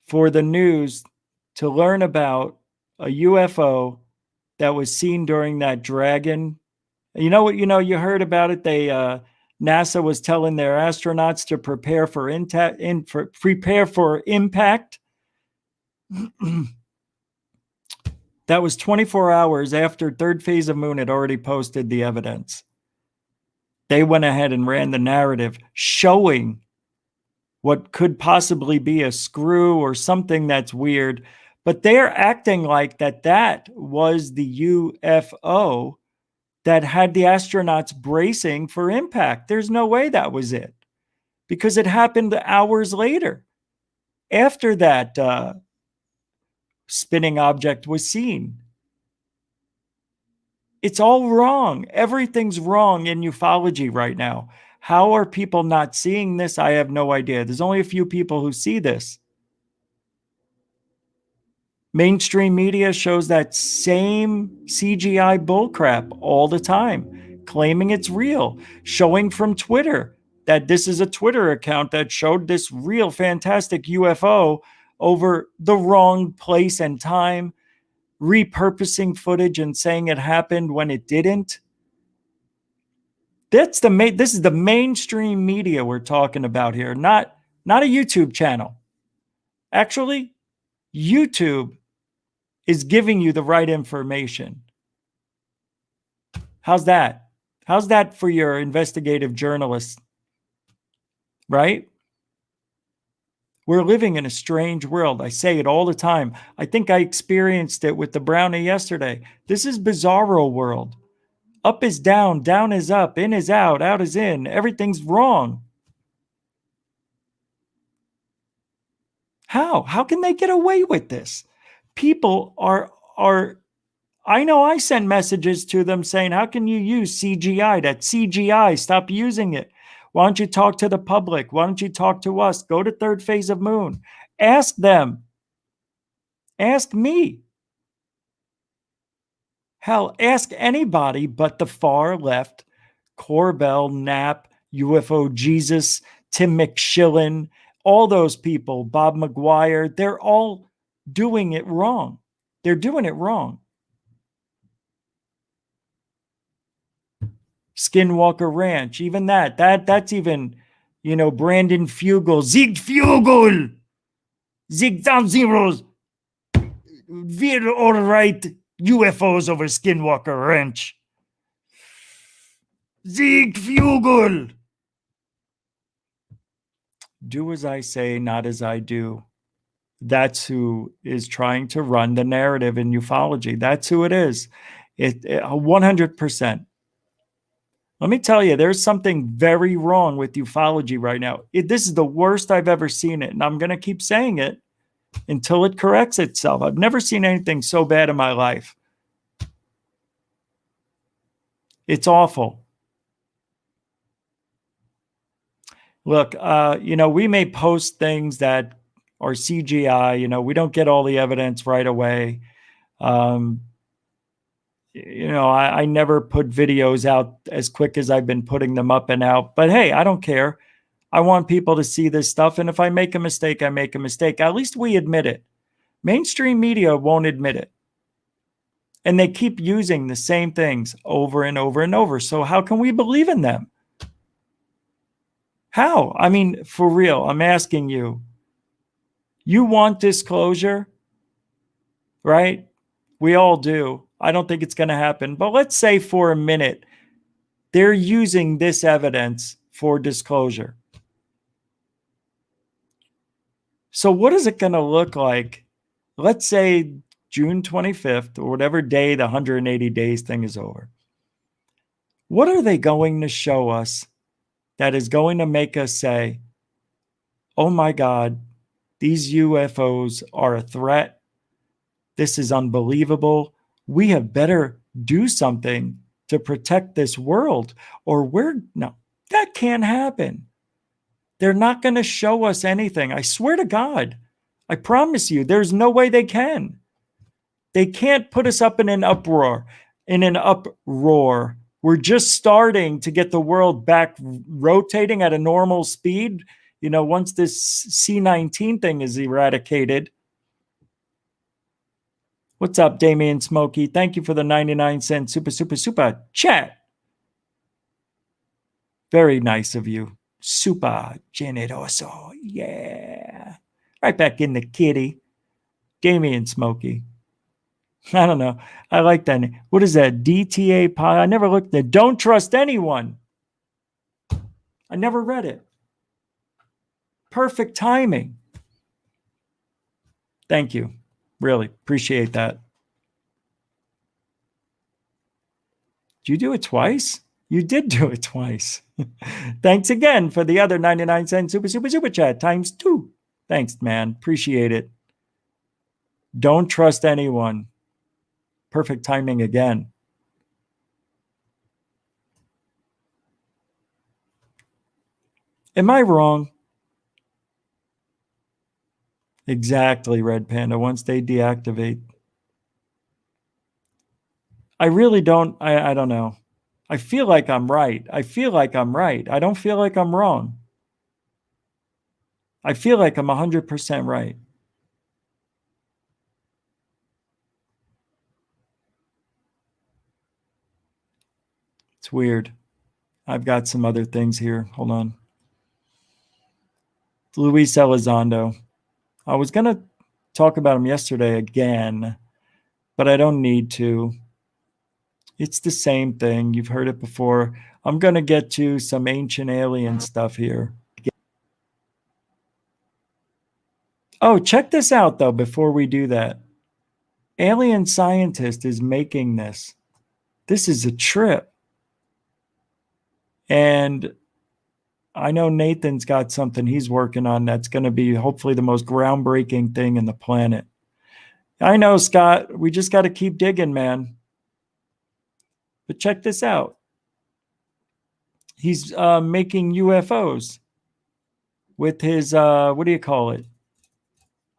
for the news to learn about a UFO that was seen during that Dragon. You know what? You heard about it. NASA was telling their astronauts to prepare for impact. That was 24 hours after third phase of Moon had already posted the evidence. They went ahead and ran the narrative showing what could possibly be a screw or something that's weird, but they're acting like that was the UFO that had the astronauts bracing for impact. There's no way that was it, because it happened hours later after that spinning object was seen. It's all wrong. Everything's wrong in ufology right now. How are people not seeing this? I have no idea. There's only a few people who see this. Mainstream media shows that same CGI bullcrap all the time, claiming it's real, showing from Twitter that this is a Twitter account that showed this real fantastic UFO over the wrong place and time, repurposing footage and saying it happened when it didn't. This is the mainstream media we're talking about here, not a YouTube channel. Actually, YouTube is giving you the right information. How's that? How's that for your investigative journalists? Right? We're living in a strange world. I say it all the time. I think I experienced it with the brownie yesterday. This is bizarro world. Up is down, down is up, in is out is in. Everything's wrong. How? How can they get away with this? People are I know I sent messages to them saying, how can you use CGI? That CGI, stop using it. Why don't you talk to the public? Why don't you talk to us? Go to third phase of Moon. Ask them. Ask me. Hell, ask anybody but the far left, Corbell, Knapp, UFO Jesus, Tim McShillen, all those people, Bob McGuire, they're all doing it wrong. They're doing it wrong. Skinwalker Ranch, even that's even, Brandon Fugel, Sieg Fugel, Sieg down zeros. We're all right. UFOs over Skinwalker Ranch. Sieg Fugel. Do as I say, not as I do. That's who is trying to run the narrative in ufology. That's who it is. 100%. Let me tell you, there's something very wrong with ufology right now. This is the worst I've ever seen it, and I'm going to keep saying it until it corrects itself. I've never seen anything so bad in my life. It's awful. Look, we may post things that are CGI. We don't get all the evidence right away. I never put videos out as quick as I've been putting them up and out. But hey, I don't care. I want people to see this stuff. And if I make a mistake, I make a mistake. At least we admit it. Mainstream media won't admit it. And they keep using the same things over and over and over. So how can we believe in them? How? I mean, for real, I'm asking you. You want disclosure, right? We all do. I don't think it's going to happen. But let's say for a minute, they're using this evidence for disclosure. So what is it going to look like? Let's say June 25th or whatever day the 180 days thing is over. What are they going to show us that is going to make us say, oh my God, these UFOs are a threat. This is unbelievable. We have better do something to protect this world, or no, that can't happen. They're not going to show us anything. I swear to God, I promise you, there's no way they can. They can't put us up in an uproar, We're just starting to get the world back rotating at a normal speed. You know, once this C-19 thing is eradicated. What's up, Damian Smokey? Thank you for the 99-cent super chat. Very nice of you. Super generoso. Yeah. Right back in the kitty. Damian Smokey. I don't know. I like that name. What is that? DTA Pi? I never looked at it. Don't trust anyone. I never read it. Perfect timing. Thank you. Really appreciate that. Did you do it twice? You did do it twice. Thanks again for the other 99-cent super chat times 2. Thanks, man. Appreciate it. Don't trust anyone. Perfect timing again. Am I wrong? Exactly, Red Panda. Once they deactivate. I really don't. I don't know. I feel like I'm right. I feel like I'm right. I don't feel like I'm wrong. I feel like I'm 100% right. It's weird. I've got some other things here. Hold on. Luis Elizondo. I was going to talk about him yesterday again, but I don't need to. It's the same thing. You've heard it before. I'm going to get to some ancient alien stuff here. Oh, check this out, though, before we do that. Alien scientist is making this. This is a trip. And I know Nathan's got something he's working on that's going to be hopefully the most groundbreaking thing in the planet. I know, Scott. We just got to keep digging, man. But check this out. He's making UFOs with his, what do you call it?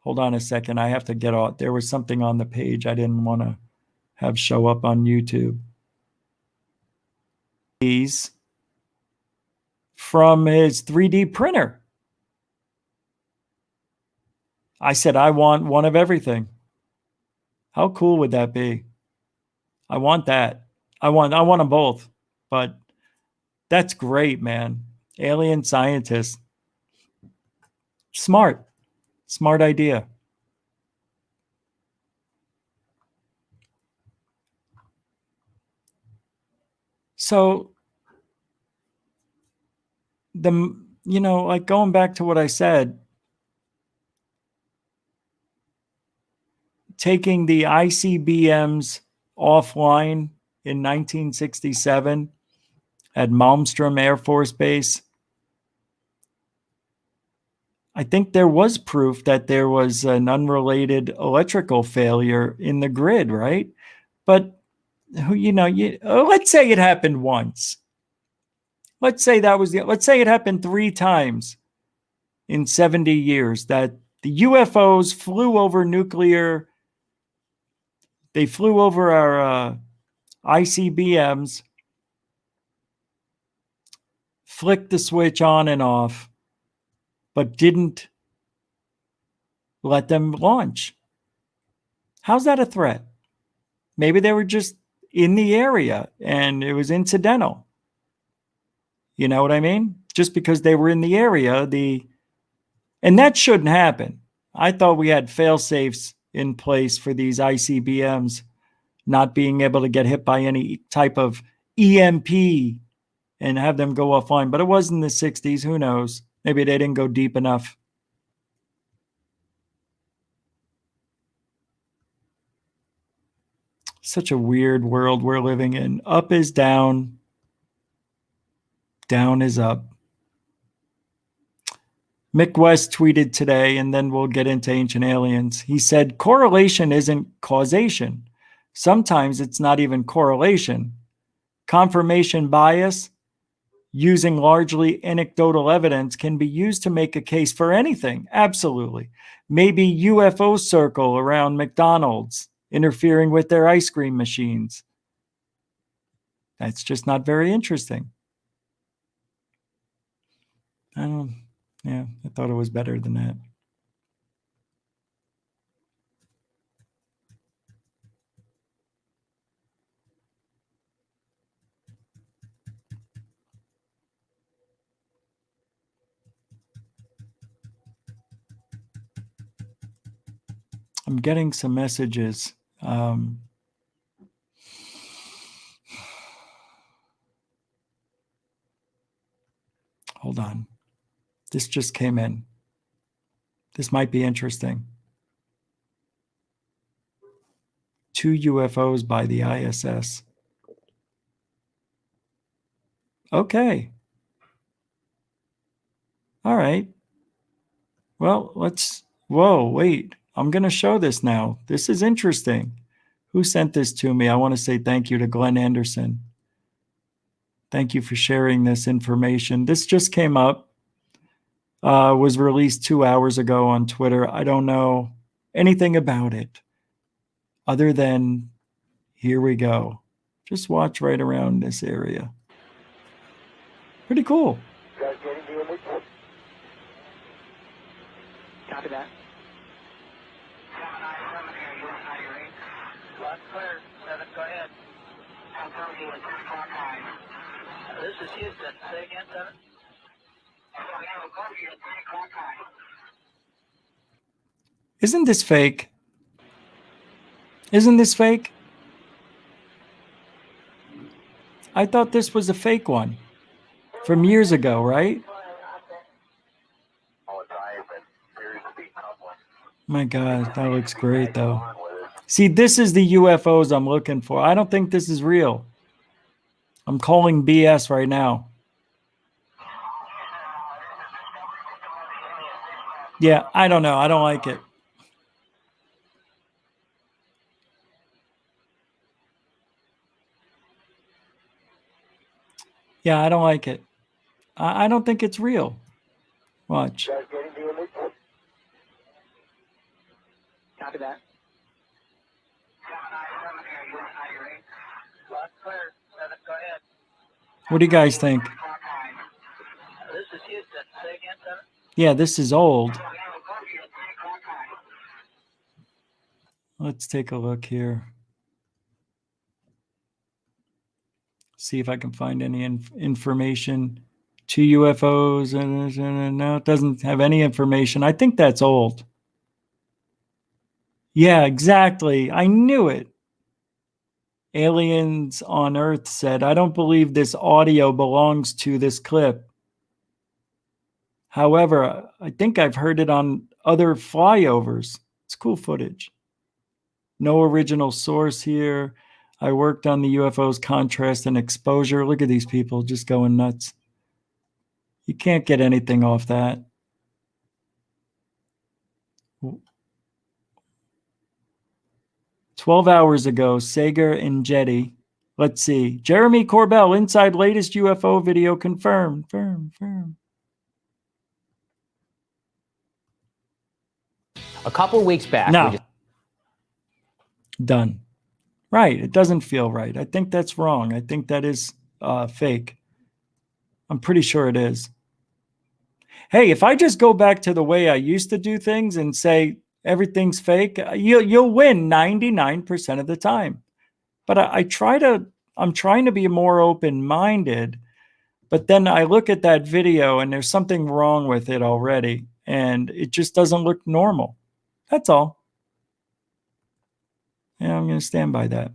Hold on a second. I have to get out. There was something on the page I didn't want to have show up on YouTube. He's from his 3D printer. I said, I want one of everything. How cool would that be? I want that. I want them both. But that's great, man. Alien scientist. Smart idea. So like going back to what I said, taking the ICBMs offline in 1967 at Malmstrom Air Force Base, I think there was proof that there was an unrelated electrical failure in the grid, right? But let's say it happened once. Let's say it happened 3 times in 70 years that the UFOs flew over they flew over our ICBMs, flicked the switch on and off, but didn't let them launch. How's that a threat? Maybe they were just in the area and it was incidental. You know what I mean? Just because they were in the area, and that shouldn't happen. I thought we had fail-safes in place for these ICBMs not being able to get hit by any type of EMP and have them go offline. But it was in the 60s. Who knows? Maybe they didn't go deep enough. Such a weird world we're living in. Up is down. Down is up. Mick West tweeted today, and then we'll get into Ancient Aliens. He said, correlation isn't causation. Sometimes it's not even correlation. Confirmation bias, using largely anecdotal evidence, can be used to make a case for anything. Absolutely. Maybe UFO circle around McDonald's, interfering with their ice cream machines. That's just not very interesting. Yeah, I thought it was better than that. I'm getting some messages. Hold on. This just came in. This might be interesting. 2 UFOs by the I.S.S. Okay. All right. Well, let's... Whoa, wait. I'm going to show this now. This is interesting. Who sent this to me? I want to say thank you to Glenn Anderson. Thank you for sharing this information. This just came up. Was released 2 hours ago on Twitter. I don't know anything about it other than here we go. Just watch right around this area. Pretty cool. You guys getting the image? Copy that. 797 here, USI rate. Left clear. 7, go ahead. I'm telling you, it's 10 o'clock high. This is Houston. Say again, 7. Isn't this fake? Isn't this fake? I thought this was a fake one from years ago, right? My God, that looks great though. See, this is the UFOs I'm looking for. I don't think this is real. I'm calling BS right now. Yeah, I don't know. I don't like it. Yeah, I don't like it. I don't think it's real. Watch. You guys getting the image? Copy that. 797 here, USI rate. Left clear. 7, go ahead. What do you guys think? This is Houston. Say again, 7. Yeah, this is old. Let's take a look here. See if I can find any information. 2 UFOs. No, it doesn't have any information. I think that's old. Yeah, exactly. I knew it. Aliens on Earth said, I don't believe this audio belongs to this clip. However, I think I've heard it on other flyovers. It's cool footage. No original source here. I worked on the UFO's contrast and exposure. Look at these people just going nuts. You can't get anything off that. "12 hours ago, Sager and Jetty." Let's see. Jeremy Corbell, inside latest UFO video confirmed. Firm. A couple weeks back. No. Done. Right. It doesn't feel right. I think that's wrong. I think that is fake. I'm pretty sure it is. Hey, if I just go back to the way I used to do things and say everything's fake, you'll win 99% of the time. But I'm trying to be more open-minded, but then I look at that video and there's something wrong with it already, and it just doesn't look normal. That's all. And I'm going to stand by that.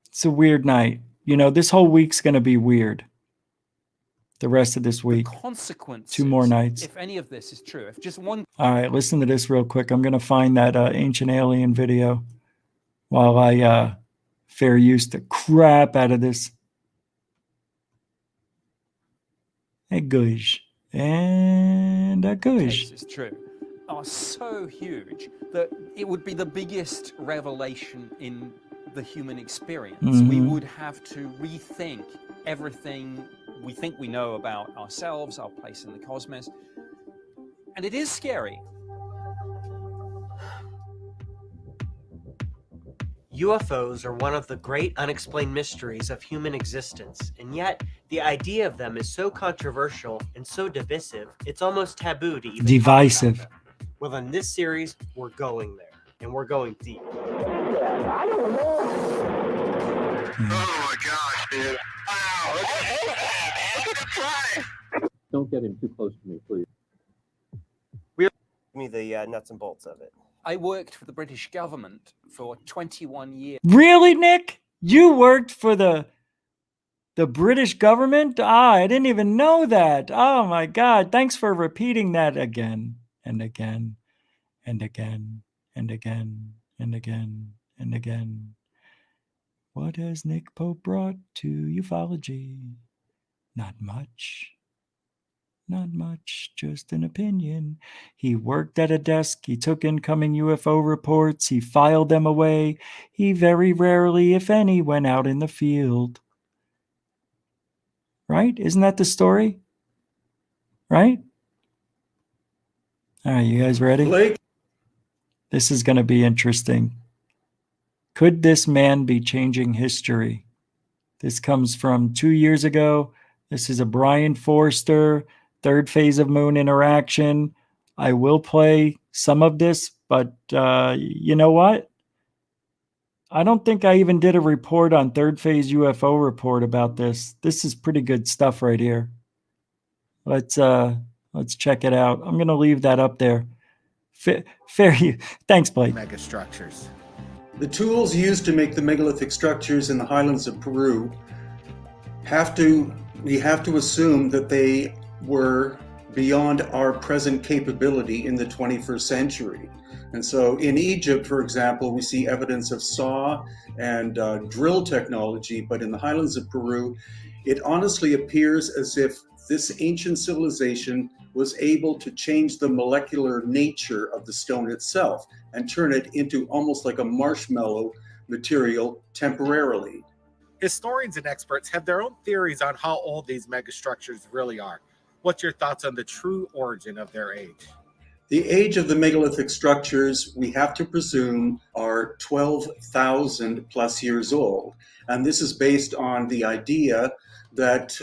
It's a weird night. You know, this whole week's going to be weird. the rest of this week. Consequences, 2 more nights. if any of this is true, if just one. All right, listen to this real quick. I'm going to find that ancient alien video while I fair use the crap out of this. A gush. And a gush. Cases true are so huge that it would be the biggest revelation in the human experience. We would have to rethink everything we think we know about ourselves, our place in the cosmos, and it is scary. UFOs are one of the great unexplained mysteries of human existence, and yet the idea of them is so controversial and so divisive, it's almost taboo to even Divisive. talk about them. Well, in this series, we're going there, and we're going deep. Oh my gosh, dude. Wow, look at the fly. Don't get him too close to me, please. Give me the nuts and bolts of it. I worked for the British government for 21 years. Really, Nick? You worked for the British government? I didn't even know that. Oh my God. Thanks for repeating that again and again and again and again and again and again. What has Nick Pope brought to ufology? Not much. Not much, just an opinion. He worked at a desk. He took incoming UFO reports. He filed them away. He very rarely, if any, went out in the field. Right? Isn't that the story? Right? All right, you guys ready? Blake? This is going to be interesting. Could this man be changing history? This comes from 2 years ago. This is a BRIEN FOERSTER, third phase of moon interaction. I will play some of this, but you know what? I don't think I even did a report on third phase UFO report about this. This is pretty good stuff right here. Let's check it out. I'm going to leave that up there. Fair you. Thanks, Blake. Megastructures. The tools used to make the megalithic structures in the highlands of Peru we have to assume that they were beyond our present capability in the 21st century. And so in Egypt, for example, we see evidence of saw and drill technology, but in the highlands of Peru, it honestly appears as if this ancient civilization was able to change the molecular nature of the stone itself and turn it into almost like a marshmallow material temporarily. Historians and experts have their own theories on how old these megastructures really are. What's your thoughts on the true origin of their age? The age of the megalithic structures, we have to presume, are 12,000 plus years old. And this is based on the idea that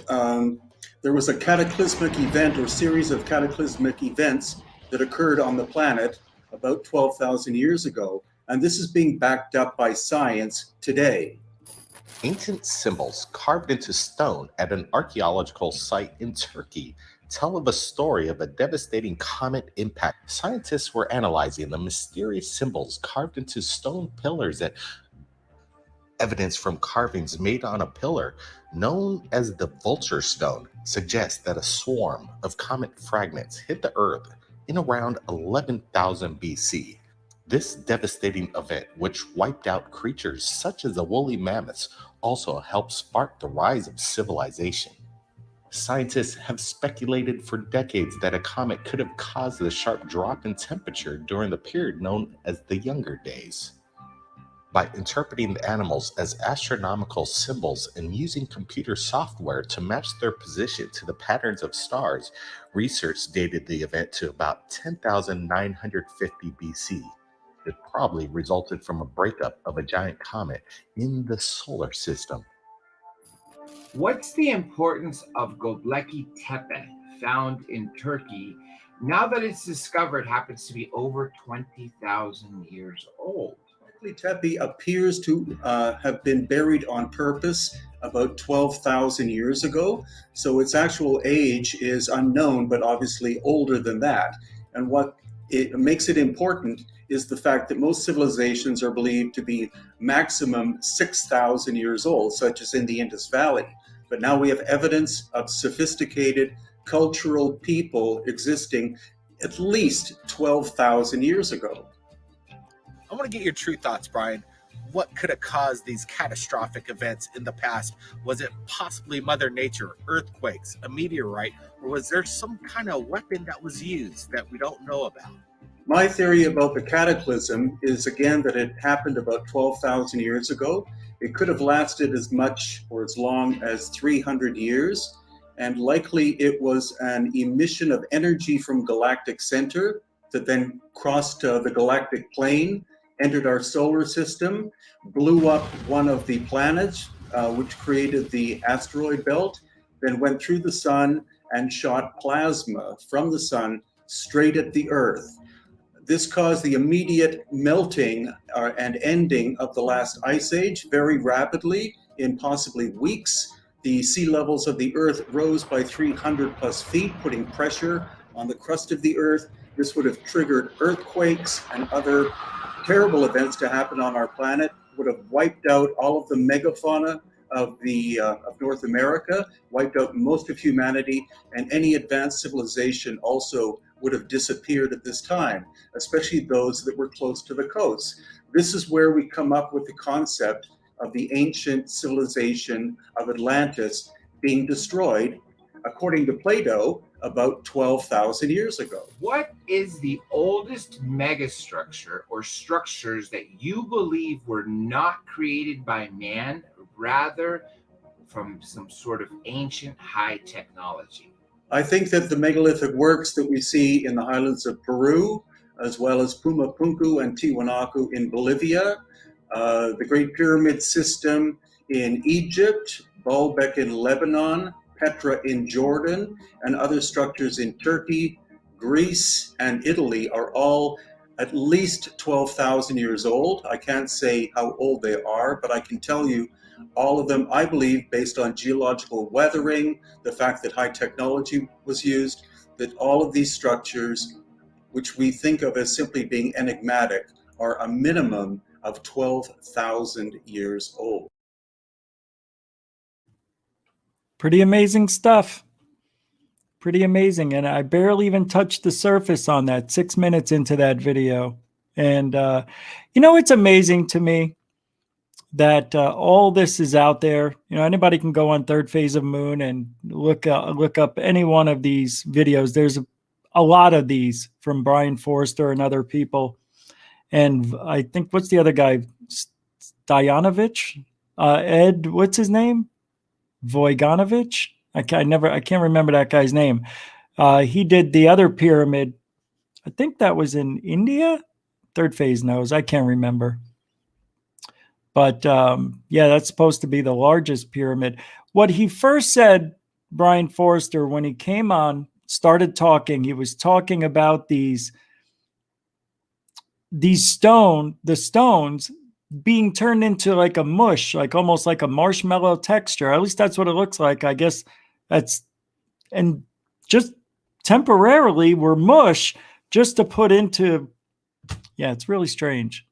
there was a cataclysmic event or series of cataclysmic events that occurred on the planet about 12,000 years ago. And this is being backed up by science today. Ancient symbols carved into stone at an archaeological site in Turkey tell of a story of a devastating comet impact. Scientists were analyzing the mysterious symbols carved into stone pillars at evidence from carvings made on a pillar known as the vulture stone suggests that a swarm of comet fragments hit the earth in around 11,000 BC. This devastating event, which wiped out creatures such as the woolly mammoths, also helped spark the rise of civilization. Scientists have speculated for decades that a comet could have caused the sharp drop in temperature during the period known as the Younger Days. By interpreting the animals as astronomical symbols and using computer software to match their position to the patterns of stars, research dated the event to about 10,950 BC. It probably resulted from a breakup of a giant comet in the solar system. What's the importance of Göbekli Tepe, found in Turkey, now that it's discovered happens to be over 20,000 years old? Göbekli Tepe appears to have been buried on purpose about 12,000 years ago. So its actual age is unknown, but obviously older than that. And what it makes it important is the fact that most civilizations are believed to be maximum 6,000 years old, such as in the Indus Valley. but now we have evidence of sophisticated cultural people existing at least 12,000 years ago. I want to get your true thoughts, Brian. What could have caused these catastrophic events in the past? Was it possibly Mother Nature, earthquakes, a meteorite, or was there some kind of weapon that was used that we don't know about? My theory about the cataclysm is, again, that it happened about 12,000 years ago. It could have lasted as much or as long as 300 years, and likely it was an emission of energy from galactic center that then crossed the galactic plane, entered our solar system, blew up one of the planets, which created the asteroid belt, then went through the sun and shot plasma from the sun straight at the Earth. This caused the immediate melting and ending of the last ice age very rapidly, in possibly weeks. The sea levels of the Earth rose by 300 plus feet, putting pressure on the crust of the Earth. This would have triggered earthquakes and other terrible events to happen on our planet, would have wiped out all of the megafauna of North America, wiped out most of humanity, and any advanced civilization also would have disappeared at this time, especially those that were close to the coast. This is where we come up with the concept of the ancient civilization of Atlantis being destroyed, according to Plato, about 12,000 years ago. What is the oldest megastructure or structures that you believe were not created by man, rather from some sort of ancient high technology? I think that the megalithic works that we see in the highlands of Peru, as well as Pumapunku and Tiwanaku in Bolivia, the Great Pyramid system in Egypt, Baalbek in Lebanon, Petra in Jordan, and other structures in Turkey, Greece, and Italy are all at least 12,000 years old. I can't say how old they are, but I can tell you all of them, I believe, based on geological weathering, the fact that high technology was used, that all of these structures, which we think of as simply being enigmatic, are a minimum of 12,000 years old. Pretty amazing stuff. Pretty amazing. And I barely even touched the surface on that 6 minutes into that video. And, you know, it's amazing to me that all this is out there. You know, anybody can go on Third Phase of Moon and look up any one of these videos. There's a lot of these from Brian Forster and other people. And I think, what's the other guy? Stoyanovich? Ed, what's his name? Voiganovich? I can't remember that guy's name. He did the other pyramid. I think that was in India. Third Phase knows. I can't remember. But yeah, that's supposed to be the largest pyramid. What he first said, Brian Forster, when he came on, started talking, he was talking about the stones being turned into like a mush, like almost like a marshmallow texture. At least that's what it looks like. I guess that's, and just temporarily were mush just to put into, yeah, it's really strange.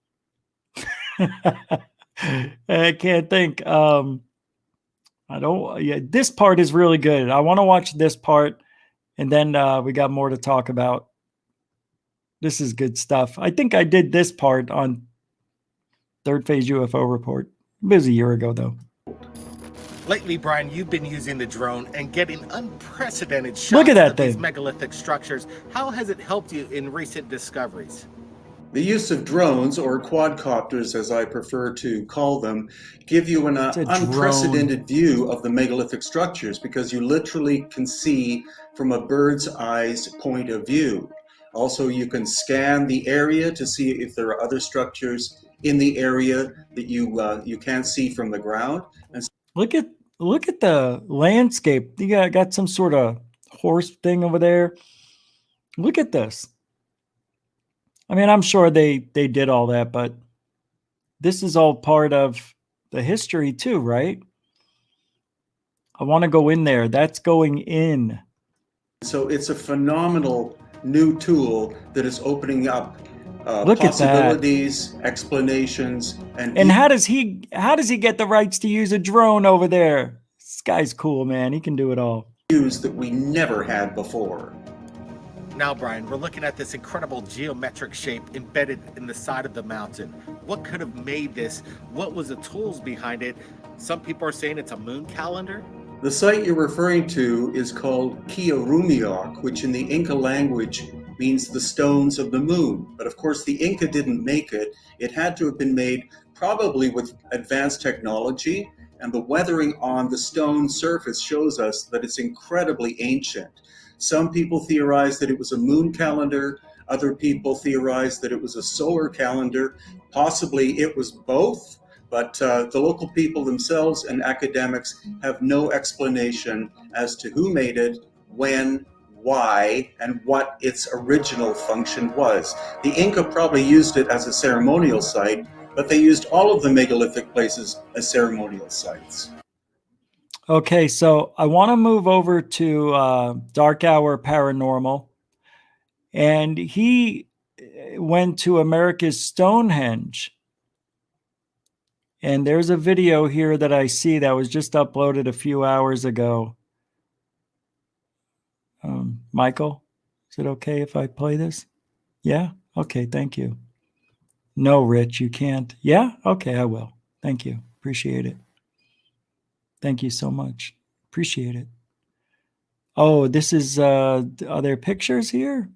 I can't think. This part is really good. I want to watch this part, and then we got more to talk about. This is good stuff. I think I did this part on Third Phase UFO Report. It was a year ago, though. Lately, Brian, you've been using the drone and getting unprecedented shots Look at that of these thing. megalithic structures. How has it helped you in recent discoveries? The use of drones, or quadcopters as I prefer to call them, give you an unprecedented view of the megalithic structures, because you literally can see from a bird's eyes point of view. Also, you can scan the area to see if there are other structures in the area that you can't see from the ground. And look at the landscape. You got some sort of horse thing over there. Look at this. I mean, I'm sure they did all that, but this is all part of the history too, right? I want to go in there. That's going in. so it's a phenomenal new tool that is opening up Look at that. possibilities, explanations, And how does he get the rights to use a drone over there? It's guy's cool, man. He can do it all. Views that we never had before. Now, Brian, we're looking at this incredible geometric shape embedded in the side of the mountain. What could have made this? What was the tools behind it? Some people are saying it's a moon calendar. The site you're referring to is called Kiarumiok, which in the Inca language means the stones of the moon. But of course, the Inca didn't make it. It had to have been made probably with advanced technology, and the weathering on the stone surface shows us that it's incredibly ancient. Some people theorize that it was a moon calendar. Other people theorize that it was a solar calendar. Possibly it was both, but the local people themselves and academics have no explanation as to who made it, when, why, and what its original function was. The Inca probably used it as a ceremonial site, but they used all of the megalithic places as ceremonial sites. Okay, so I want to move over to Dark Hour Paranormal. And he went to America's Stonehenge. And there's a video here that I see that was just uploaded a few hours ago. Michael, is it okay if I play this? Yeah? Okay, thank you. No, Rich, you can't. Yeah? Okay, I will. Thank you. Appreciate it. Thank you so much. Appreciate it. Oh, this is, are there pictures here?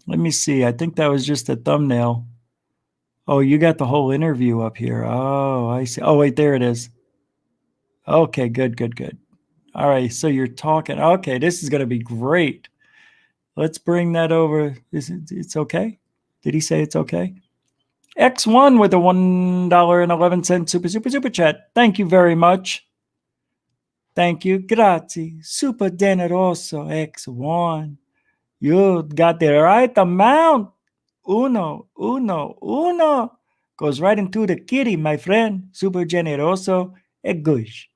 Let me see. I think that was just a thumbnail. Oh, you got the whole interview up here. Oh, I see. Oh, wait, there it is. Okay, good, good, good. All right, so you're talking. Okay, this is going to be great. Let's bring that over. It's okay? Did he say it's okay? X1 with a $1.11 super chat. Thank you very much. Thank you. Grazie. Super generoso, X1. You got the right amount. Uno. Goes right into the kitty, my friend. Super generoso e gush.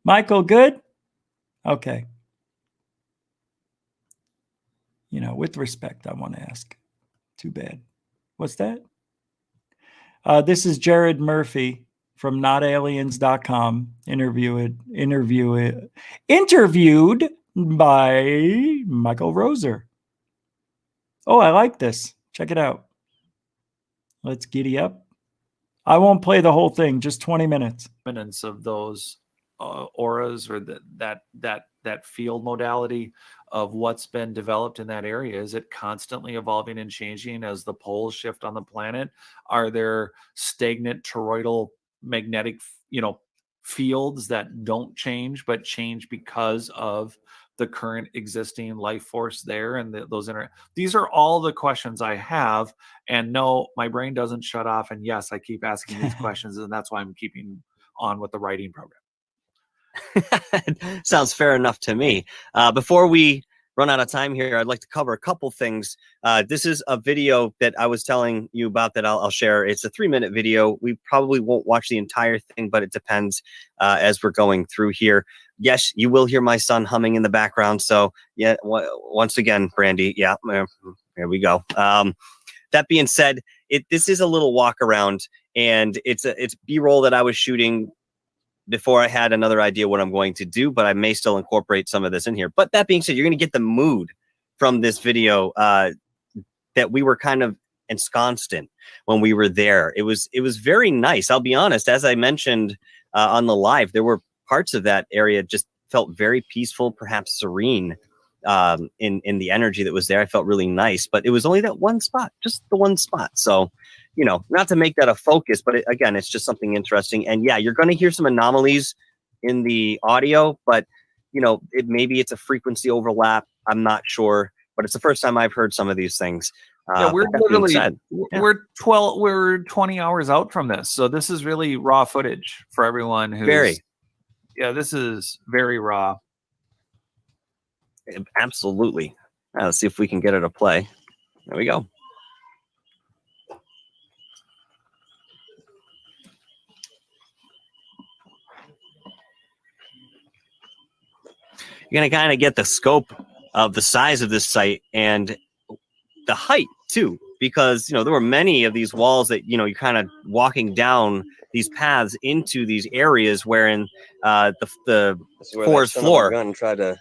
Michael, good? Okay. You know, with respect, I want to ask. Too bad. What's that? This is Jared Murphy from notaliens.com, interviewed by Michael Roser. Oh, I like this. Check it out. Let's giddy up. I won't play the whole thing, just 20 minutes. Evidence of those auras or that field modality of what's been developed in that area. Is it constantly evolving and changing as the poles shift on the planet? Are there stagnant toroidal magnetic, fields that don't change but change because of the current existing life force there? And these are all the questions I have. And no, my brain doesn't shut off. And yes, I keep asking these questions, and that's why I'm keeping on with the writing program. Sounds fair enough to me. Before we run out of time here, I'd like to cover a couple things. This is a video that I was telling you about that I'll share. It's a 3-minute video. We probably won't watch the entire thing, but it depends as we're going through here. Yes, you will hear my son humming in the background. So yeah, once again, Brandy, yeah, here we go. That being said, this is a little walk around, and it's B-roll that I was shooting before I had another idea what I'm going to do, but I may still incorporate some of this in here. But that being said, you're going to get the mood from this video that we were kind of ensconced in when we were there. It was very nice. I'll be honest, as I mentioned on the live, there were parts of that area just felt very peaceful, perhaps serene in the energy that was there. I felt really nice, but it was only that one spot, just the one spot. So, not to make that a focus, but again, it's just something interesting. And yeah, you're going to hear some anomalies in the audio, but maybe it's a frequency overlap. I'm not sure, but it's the first time I've heard some of these things. Yeah, we're literally we're 20 hours out from this, so this is really raw footage for everyone who's this is very raw. Absolutely. Let's see if we can get it to play. There we go. You're going to kind of get the scope of the size of this site and the height too, because, there were many of these walls that, you're kind of walking down these paths into these areas wherein the That's where forest that son of a floor gun tried to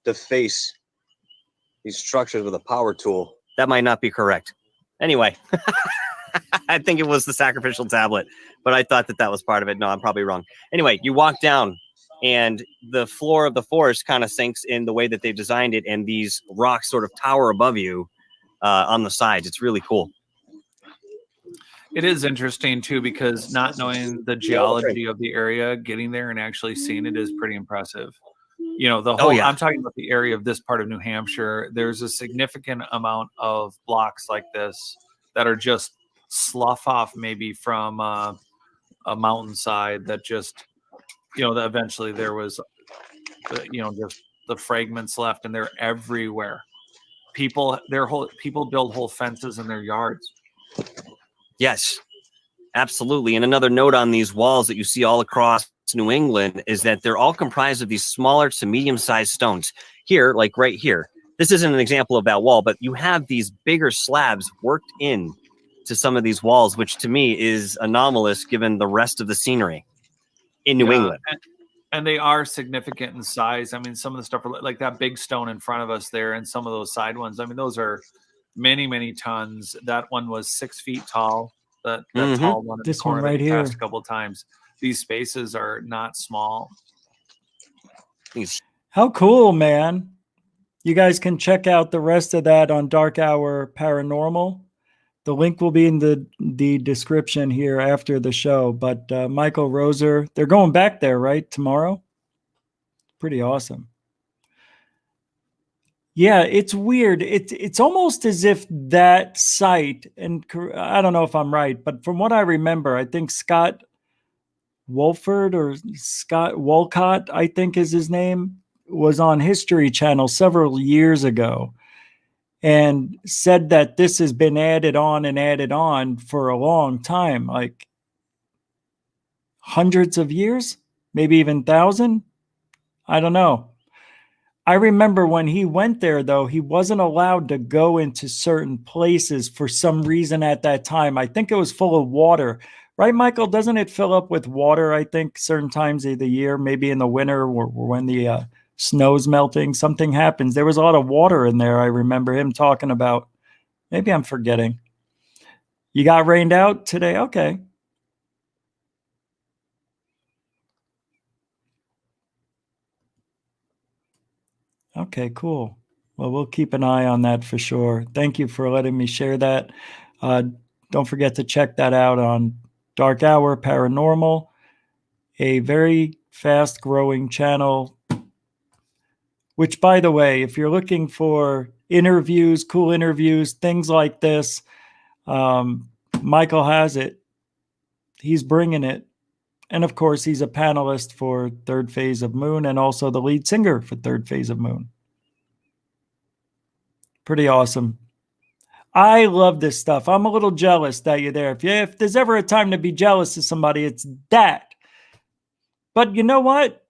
deface these structures with a power tool. that might not be correct. Anyway, I think it was the sacrificial tablet, but I thought that that was part of it. No, I'm probably wrong. Anyway, you walk down and the floor of the forest kind of sinks in the way that they designed it, and these rocks sort of tower above you on the sides. It's really cool. It is interesting too, because not knowing the geology of the area, getting there and actually seeing it is pretty impressive. You know, the whole, yeah. I'm talking about the area of this part of New Hampshire. There's a significant amount of blocks like this that are just slough off maybe from a mountainside that just, you know, that eventually there was, you know, just the fragments left, and they're everywhere. People build whole fences in their yards. Yes, absolutely. And another note on these walls that you see all across New England is that they're all comprised of these smaller to medium-sized stones. Here, like right here, this isn't an example of that wall, but you have these bigger slabs worked in to some of these walls, which to me is anomalous given the rest of the scenery in New England. And they are significant in size. I mean, some of the stuff like that big stone in front of us there, and some of those side ones. I mean, those are many, many tons. That one was 6 feet tall. That tall one. This one right here. A couple of times. These spaces are not small. How cool, man. You guys can check out the rest of that on Dark Hour Paranormal. The link will be in the description here after the show. But Michael Roser, they're going back there, right? Tomorrow? Pretty awesome. Yeah, it's weird. It's almost as if that site, and I don't know if I'm right, but from what I remember, I think Scott Wolford or Scott Wolcott, I think is his name, was on History Channel several years ago and said that this has been added on for a long time, like hundreds of years, maybe even 1,000. I don't know. I remember when he went there, though, he wasn't allowed to go into certain places for some reason at that time. I think it was full of water. Right, Michael? Doesn't it fill up with water, I think, certain times of the year, maybe in the winter or when the snow's melting, something happens. There was a lot of water in there. I remember him talking about. Maybe I'm forgetting. You got rained out today? Okay. Okay, cool. Well, we'll keep an eye on that for sure. Thank you for letting me share that. Don't forget to check that out on Dark Hour Paranormal, a very fast-growing channel, which, by the way, if you're looking for interviews, cool interviews, things like this, Michael has it. He's bringing it. And of course, he's a panelist for Third Phase of Moon and also the lead singer for Third Phase of Moon. Pretty awesome. I love this stuff. I'm a little jealous that you're there. If there's ever a time to be jealous of somebody, it's that. But you know what?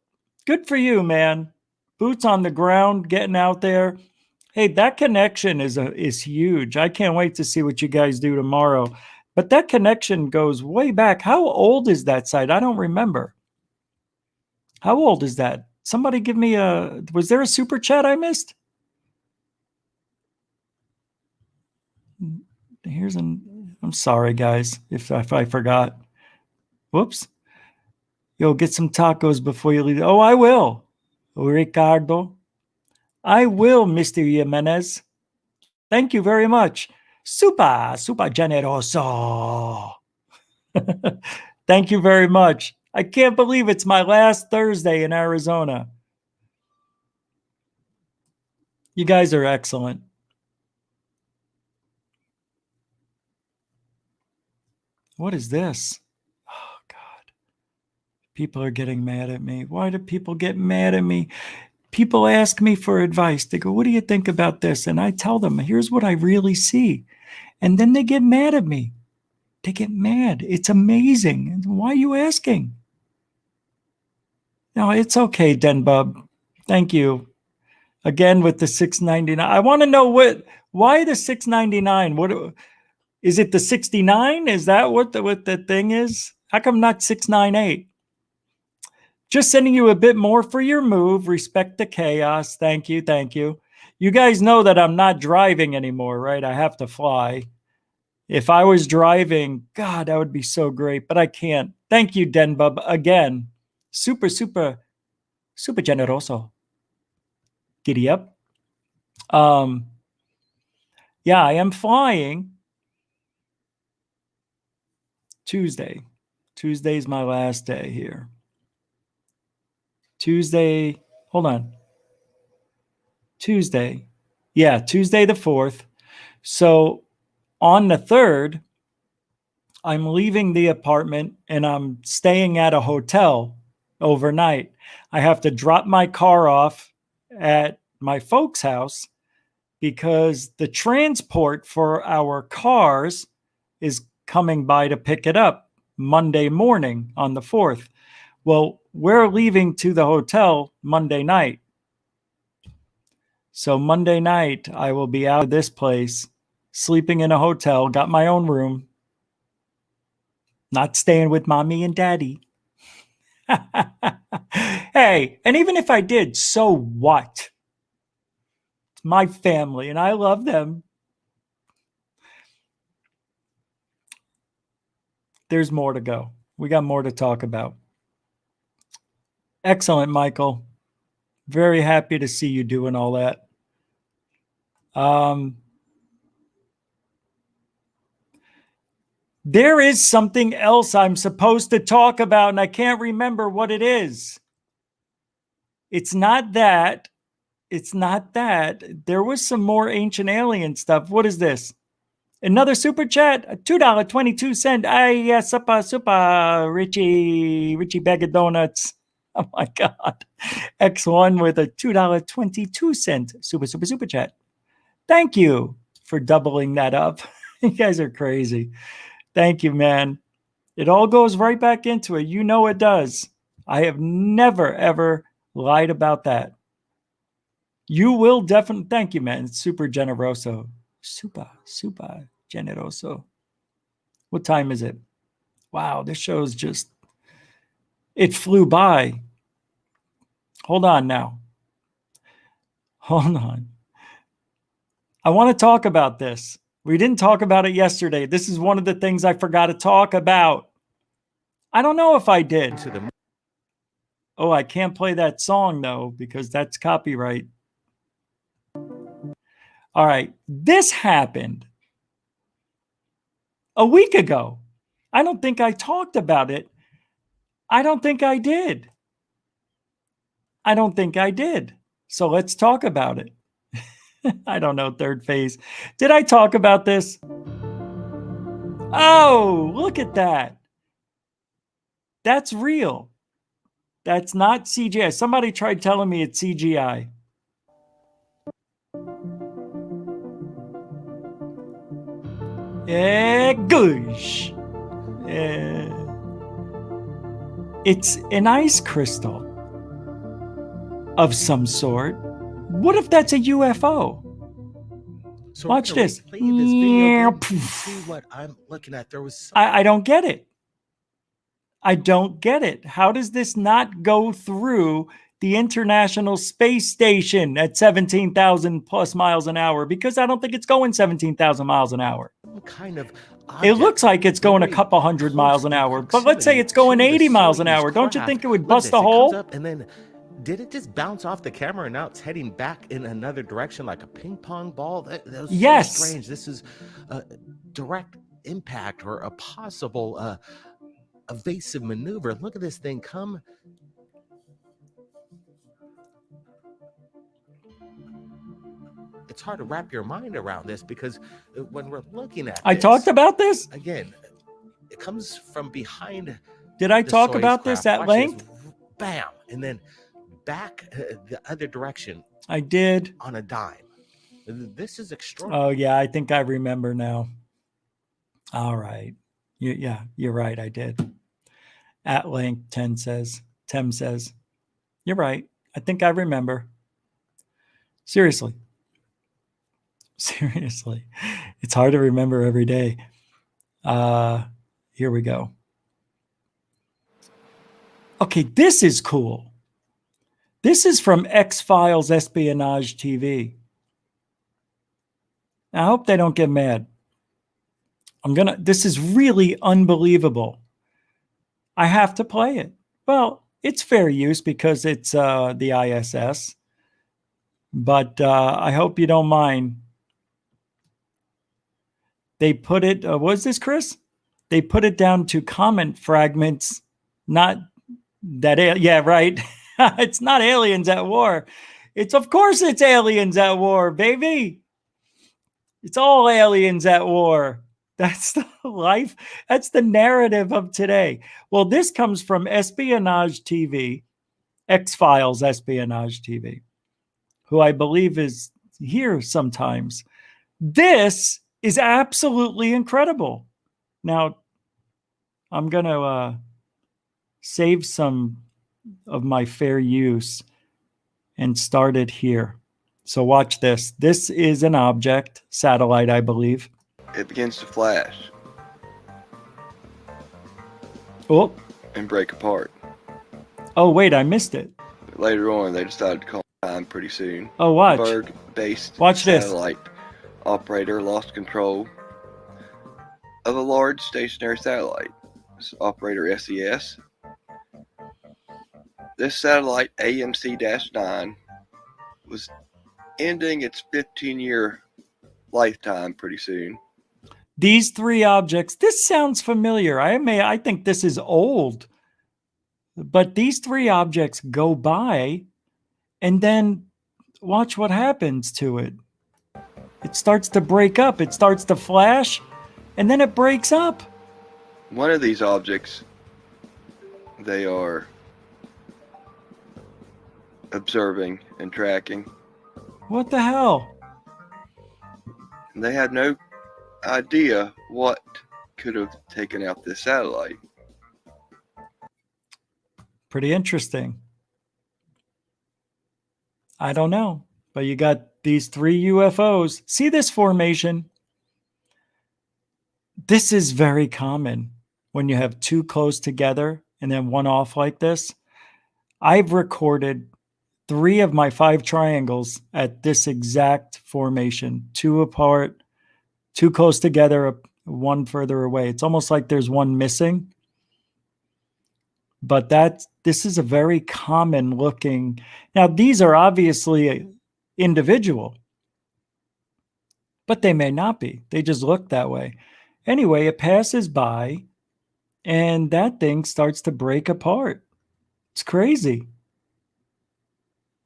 Good for you, man. Boots on the ground, getting out there. Hey, that connection is huge. I can't wait to see what you guys do tomorrow. But that connection goes way back. How old is that site? I don't remember. How old is that? Somebody give me was there a super chat I missed? I'm sorry, guys, if I forgot. Whoops. Yo, get some tacos before you leave. Oh, I will. Ricardo. I will, Mr. Jimenez. Thank you very much. Super generoso. Thank you very much. I can't believe it's my last Thursday in Arizona. You guys are excellent. What is this? Oh, God. People are getting mad at me. Why do people get mad at me? People ask me for advice. They go, what do you think about this? And I tell them, here's what I really see. And then they get mad at me. They get mad. It's amazing. Why are you asking? No, it's okay, Denbub. Thank you. Again with the $6.99. I want to know why the $6.99? What is it? The 69? Is that what the thing is? How come not 698? Just sending you a bit more for your move. Respect the chaos. Thank you. Thank you. You guys know that I'm not driving anymore, right? I have to fly. If I was driving, God, that would be so great, but I can't. Thank you, Denbub, again. Super, super, super generoso. Giddy up. Yeah, I am flying Tuesday. Tuesday's my last day here. Tuesday, hold on. Tuesday. Yeah, Tuesday the 4th. So on the 3rd, I'm leaving the apartment and I'm staying at a hotel overnight. I have to drop my car off at my folks' house because the transport for our cars is coming by to pick it up Monday morning on the 4th. Well, we're leaving to the hotel Monday night. So Monday night, I will be out of this place, sleeping in a hotel, got my own room, not staying with mommy and daddy. Hey, and even if I did, so what? It's my family and I love them. There's more to go. We got more to talk about. Excellent, Michael. Very happy to see you doing all that. There is something else I'm supposed to talk about, and I can't remember what it is. It's not that. It's not that. There was some more ancient alien stuff. What is this? Another super chat, a $2.22. I.S.S. Super, Richie bag of donuts. Oh my God. X1 with a $2.22 super chat. Thank you for doubling that up. You guys are crazy. Thank you, man. It all goes right back into it. You know it does. I have never, ever lied about that. You will definitely. Thank you, man. It's super generoso. Super generoso. What time is it? Wow, this show's just, it flew by. Hold on now. Hold on. I want to talk about this. We didn't talk about it yesterday. This is one of the things I forgot to talk about. I don't know if I did. Oh, I can't play that song though, because that's copyright. All right. This happened a week ago. I don't think I talked about it. I don't think I did. I don't think I did. So let's talk about it. I don't know, third phase. Did I talk about this? Oh, look at that. That's real. That's not CGI. Somebody tried telling me it's CGI. Goosh. It's an ice crystal of some sort. What if that's a UFO? So watch this. Play this video again. See what I'm looking at. There was. I don't get it. I don't get it. How does this not go through the International Space Station at 17,000 plus miles an hour? Because I don't think it's going 17,000 miles an hour. Kind of. It looks like it's going a couple hundred miles an hour, but let's say it's going 80 miles an hour. Don't you think it would bust a hole? And then, did it just bounce off the camera and now it's heading back in another direction like a ping pong ball? That was yes. So strange. This is a direct impact or a possible evasive maneuver. Look at this thing come. It's hard to wrap your mind around this because when we're looking at I talked about this again, it comes from behind. Did I talk about this at length? Bam, and then back the other direction. I did on a dime. This is extraordinary. Oh yeah, I think I remember now. All right, yeah, you're right. I did at length. Tem says, you're right. I think I remember. Seriously, it's hard to remember every day. Here we go. Okay, this is cool. This is from X-Files Espionage TV. I hope they don't get mad. This is really unbelievable. I have to play it. Well, it's fair use because it's the ISS. But I hope you don't mind. They put it, what is this, Chris? They put it down to comment fragments, not that, yeah, right. It's not aliens at war. Of course it's aliens at war, baby. It's all aliens at war. That's the life. That's the narrative of today. Well, this comes from Espionage TV, X-Files Espionage TV, who I believe is here sometimes. This is absolutely incredible. Now, I'm going to save some of my fair use and start it here. So watch this. This is an object, satellite, I believe. It begins to flash. Oh. And break apart. Oh, wait, I missed it. Later on, they decided to call time pretty soon. Oh, watch. Berg-based Watch this. satellite operator lost control of a large stationary satellite. This operator SES. This satellite AMC-9 was ending its 15-year lifetime pretty soon. These three objects, this sounds familiar. I think this is old. But these three objects go by, and then watch what happens to it. It starts to break up. It starts to flash, and then it breaks up. One of these objects, they are observing and tracking. What the hell? They have no idea what could have taken out this satellite. Pretty interesting. I don't know, but you got these three UFOs. See this formation? This is very common when you have two close together and then one off like this. I've recorded 3 of my 5 triangles at this exact formation, 2 apart, 2 close together, 1 further away. It's almost like there's one missing. But this is a very common looking. Now, these are obviously individual, but they may not be. They just look that way. Anyway, it passes by, and that thing starts to break apart. It's crazy.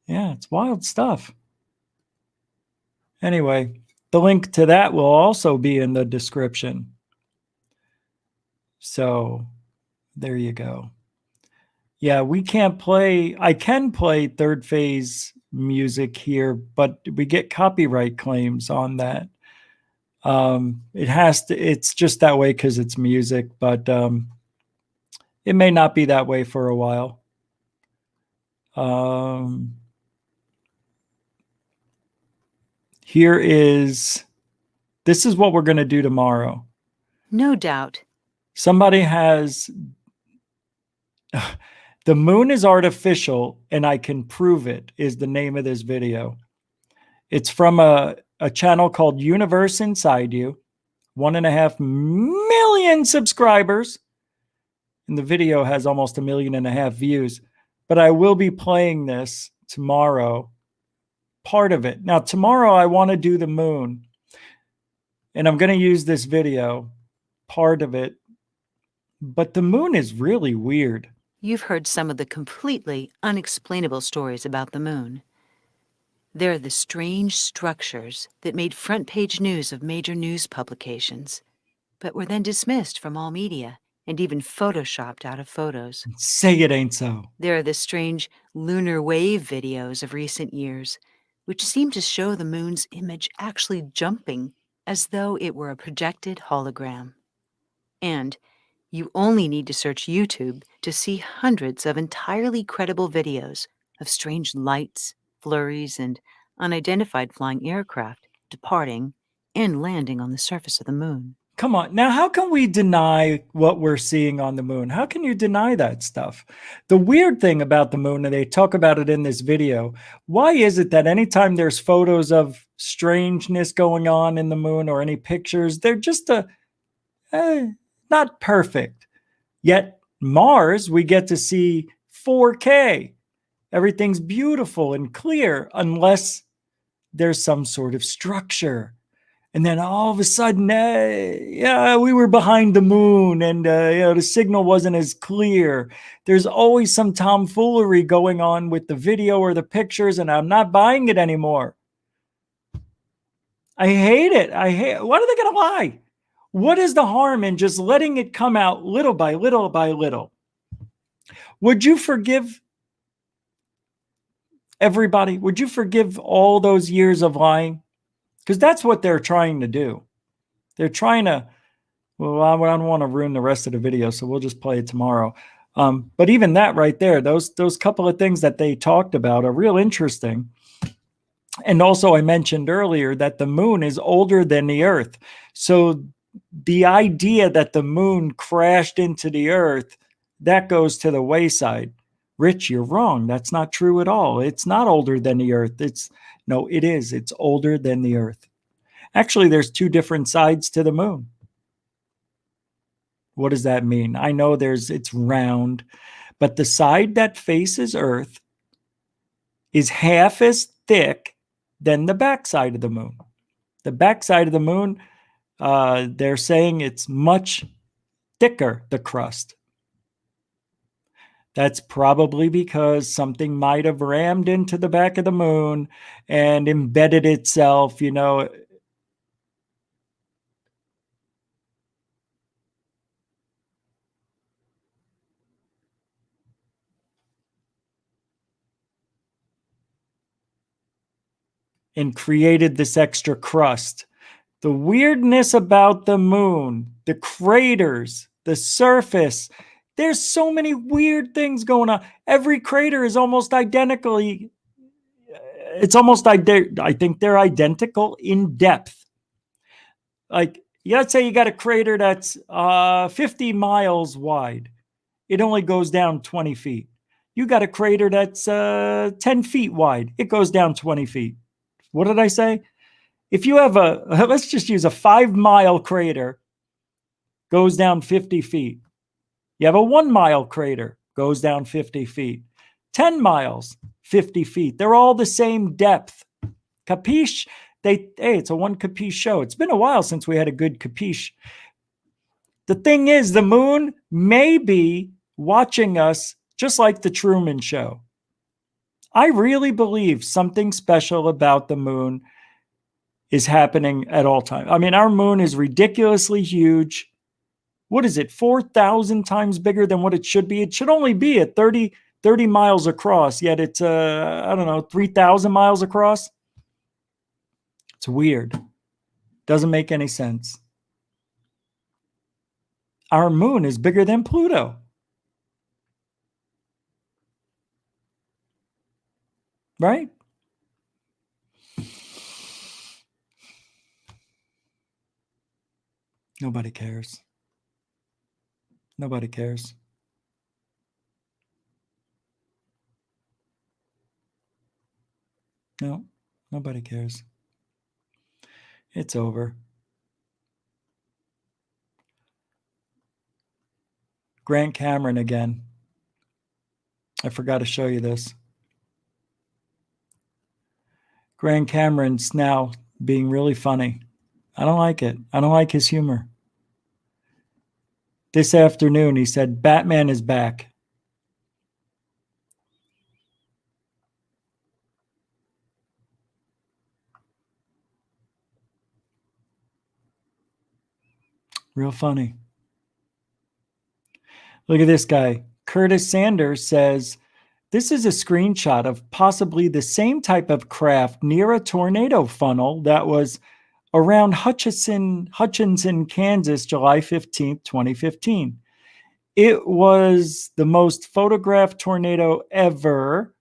Yeah, it's wild stuff. Anyway, the link to that will also be in the description. So there you go. Yeah, we can't play. I can play third phase music here, but we get copyright claims on that. It's just that way because it's music, but it may not be that way for a while. This is what we're going to do tomorrow. No doubt. Somebody has, the moon is artificial and I can prove it, is the name of this video. It's from a channel called Universe Inside You, 1.5 million subscribers. And the video has almost 1.5 million views. But I will be playing this tomorrow, part of it. Now, tomorrow I want to do the moon. And I'm going to use this video, part of it. But the moon is really weird. You've heard some of the completely unexplainable stories about the moon. They're the strange structures that made front-page news of major news publications, but were then dismissed from all media and even photoshopped out of photos. Say it ain't so. There are the strange lunar wave videos of recent years, which seem to show the moon's image actually jumping as though it were a projected hologram. And you only need to search YouTube to see hundreds of entirely credible videos of strange lights, flurries, and unidentified flying aircraft departing and landing on the surface of the moon. Come on. Now, how can we deny what we're seeing on the moon? How can you deny that stuff? The weird thing about the moon, and they talk about it in this video, why is it that anytime there's photos of strangeness going on in the moon or any pictures, they're just not perfect. Yet Mars, we get to see 4K. Everything's beautiful and clear unless there's some sort of structure. And then all of a sudden, we were behind the moon and the signal wasn't as clear. There's always some tomfoolery going on with the video or the pictures, and I'm not buying it anymore. I hate it. Why are they going to lie? What is the harm in just letting it come out little by little by little? Would you forgive everybody? Would you forgive all those years of lying? Because that's what they're trying to do. They're trying to, well, I don't want to ruin the rest of the video, so we'll just play it tomorrow. But even that right there, those couple of things that they talked about are real interesting. And also I mentioned earlier that the moon is older than the Earth. So the idea that the moon crashed into the Earth, that goes to the wayside. Rich, you're wrong. That's not true at all. It's not older than the Earth. No, it is. It's older than the Earth. Actually, there's two different sides to the moon. What does that mean? I know it's round, but the side that faces Earth is half as thick than the backside of the moon. The backside of the moon, they're saying it's much thicker, the crust. That's probably because something might have rammed into the back of the moon and embedded itself, and created this extra crust. The weirdness about the moon, the craters, the surface, there's so many weird things going on. Every crater is almost identically, I think they're identical in depth. Like, let's say you got a crater that's 50 miles wide. It only goes down 20 feet. You got a crater that's 10 feet wide. It goes down 20 feet. What did I say? If you have let's just use a 5-mile crater, goes down 50 feet. You have a 1-mile crater, goes down 50 feet. 10 miles, 50 feet. They're all the same depth. Capiche? Hey, it's a one capiche show. It's been a while since we had a good capiche. The thing is, the moon may be watching us just like the Truman Show. I really believe something special about the moon is happening at all times. I mean, our moon is ridiculously huge. What is it, 4,000 times bigger than what it should be? It should only be at 30 miles across, yet it's, 3,000 miles across. It's weird. Doesn't make any sense. Our moon is bigger than Pluto. Right? Nobody cares. Nobody cares. No, nobody cares. It's over. Grant Cameron again. I forgot to show you this. Grant Cameron's now being really funny. I don't like it. I don't like his humor. This afternoon, he said, Batman is back. Real funny. Look at this guy. Curtis Sanders says, this is a screenshot of possibly the same type of craft near a tornado funnel that was around Hutchinson, Kansas, July 15th, 2015. It was the most photographed tornado ever,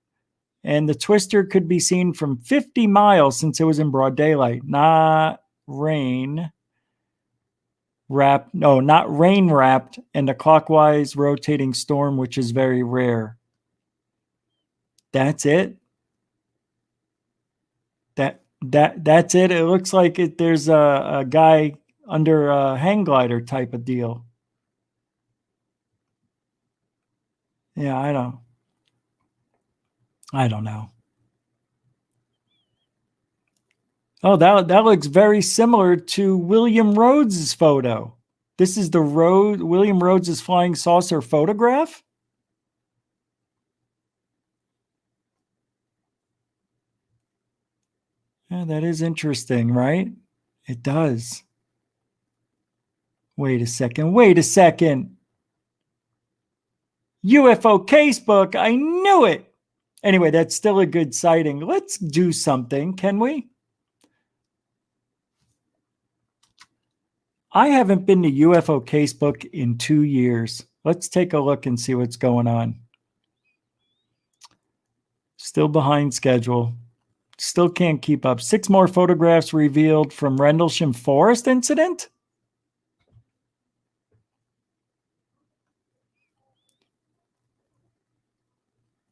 and the twister could be seen from 50 miles since it was in broad daylight, not rain. wrapped, no, not rain wrapped, and a clockwise rotating storm, which is very rare. That's it. That's it. It looks like there's a guy under a hang glider type of deal. Yeah, I don't know. Oh, that looks very similar to William Rhodes's photo. This is the William Rhodes's flying saucer photograph. Yeah, that is interesting, right? It does. Wait a second. Wait a second. UFO casebook. I knew it. Anyway, that's still a good sighting. Let's do something, can we? I haven't been to UFO casebook in 2 years. Let's take a look and see what's going on. Still behind schedule. Still can't keep up. 6 more photographs revealed from Rendlesham Forest incident?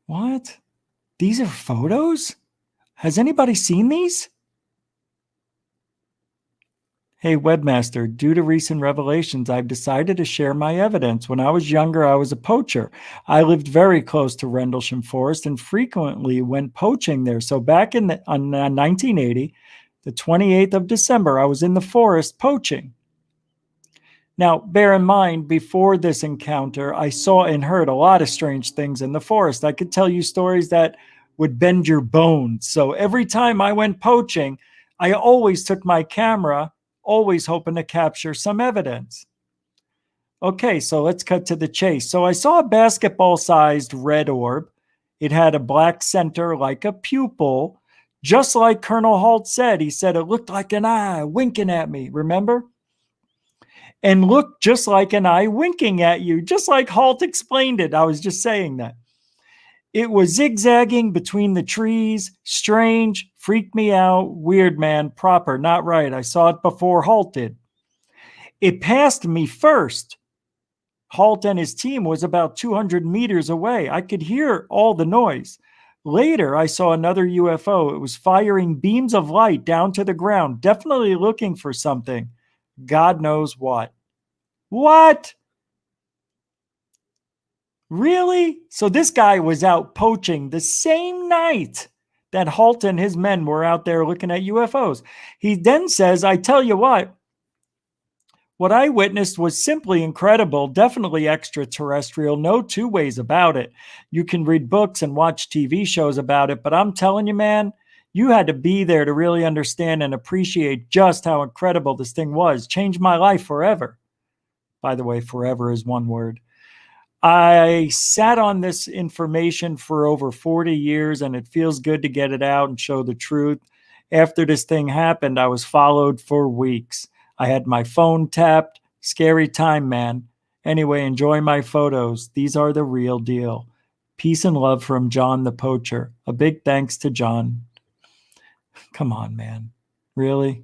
What? These are photos? Has anybody seen these? Hey, webmaster, due to recent revelations, I've decided to share my evidence. When I was younger, I was a poacher. I lived very close to Rendlesham Forest and frequently went poaching there. So back on 1980, the 28th of December, I was in the forest poaching. Now, bear in mind, before this encounter, I saw and heard a lot of strange things in the forest. I could tell you stories that would bend your bones. So every time I went poaching, I always took my camera, always hoping to capture some evidence. Okay, so let's cut to the chase. So I saw a basketball-sized red orb. It had a black center like a pupil, just like Colonel Halt said. He said it looked like an eye winking at me, remember? And looked just like an eye winking at you, just like Halt explained it. I was just saying that. It was zigzagging between the trees, strange, freaked me out, weird, man, proper, not right. I saw it before Halt did. It passed me first. Halt and his team was about 200 meters away. I could hear all the noise. Later, I saw another UFO. It was firing beams of light down to the ground, definitely looking for something. God knows what. What? Really? So this guy was out poaching the same night that Halt and his men were out there looking at UFOs. He then says, I tell you what I witnessed was simply incredible, definitely extraterrestrial, no two ways about it. You can read books and watch TV shows about it, but I'm telling you, man, you had to be there to really understand and appreciate just how incredible this thing was. Changed my life forever. By the way, forever is one word. I sat on this information for over 40 years, and it feels good to get it out and show the truth. After this thing happened, I was followed for weeks. I had my phone tapped. Scary time, man. Anyway, enjoy my photos. These are the real deal. Peace and love from John the Poacher. A big thanks to John. Come on, man. Really?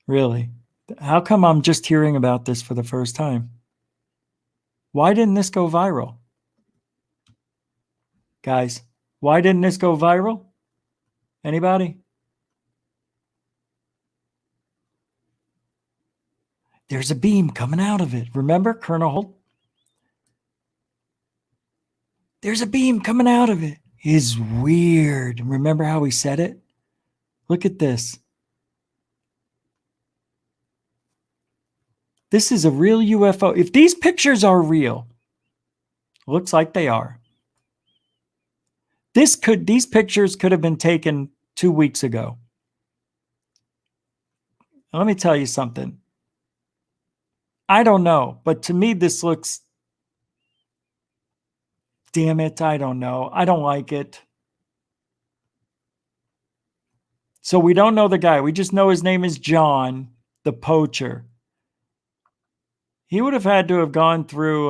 Really? How come I'm just hearing about this for the first time? Why didn't this go viral? Guys, why didn't this go viral? Anybody? There's a beam coming out of it. Remember, Colonel Holt? There's a beam coming out of it. It's weird. Remember how he said it? Look at this. This is a real UFO. If these pictures are real, looks like they are. These pictures could have been taken 2 weeks ago. Let me tell you something. I don't know, but to me this looks, damn it, I don't know. I don't like it. So we don't know the guy. We just know his name is John, the poacher. He would have had to have gone through,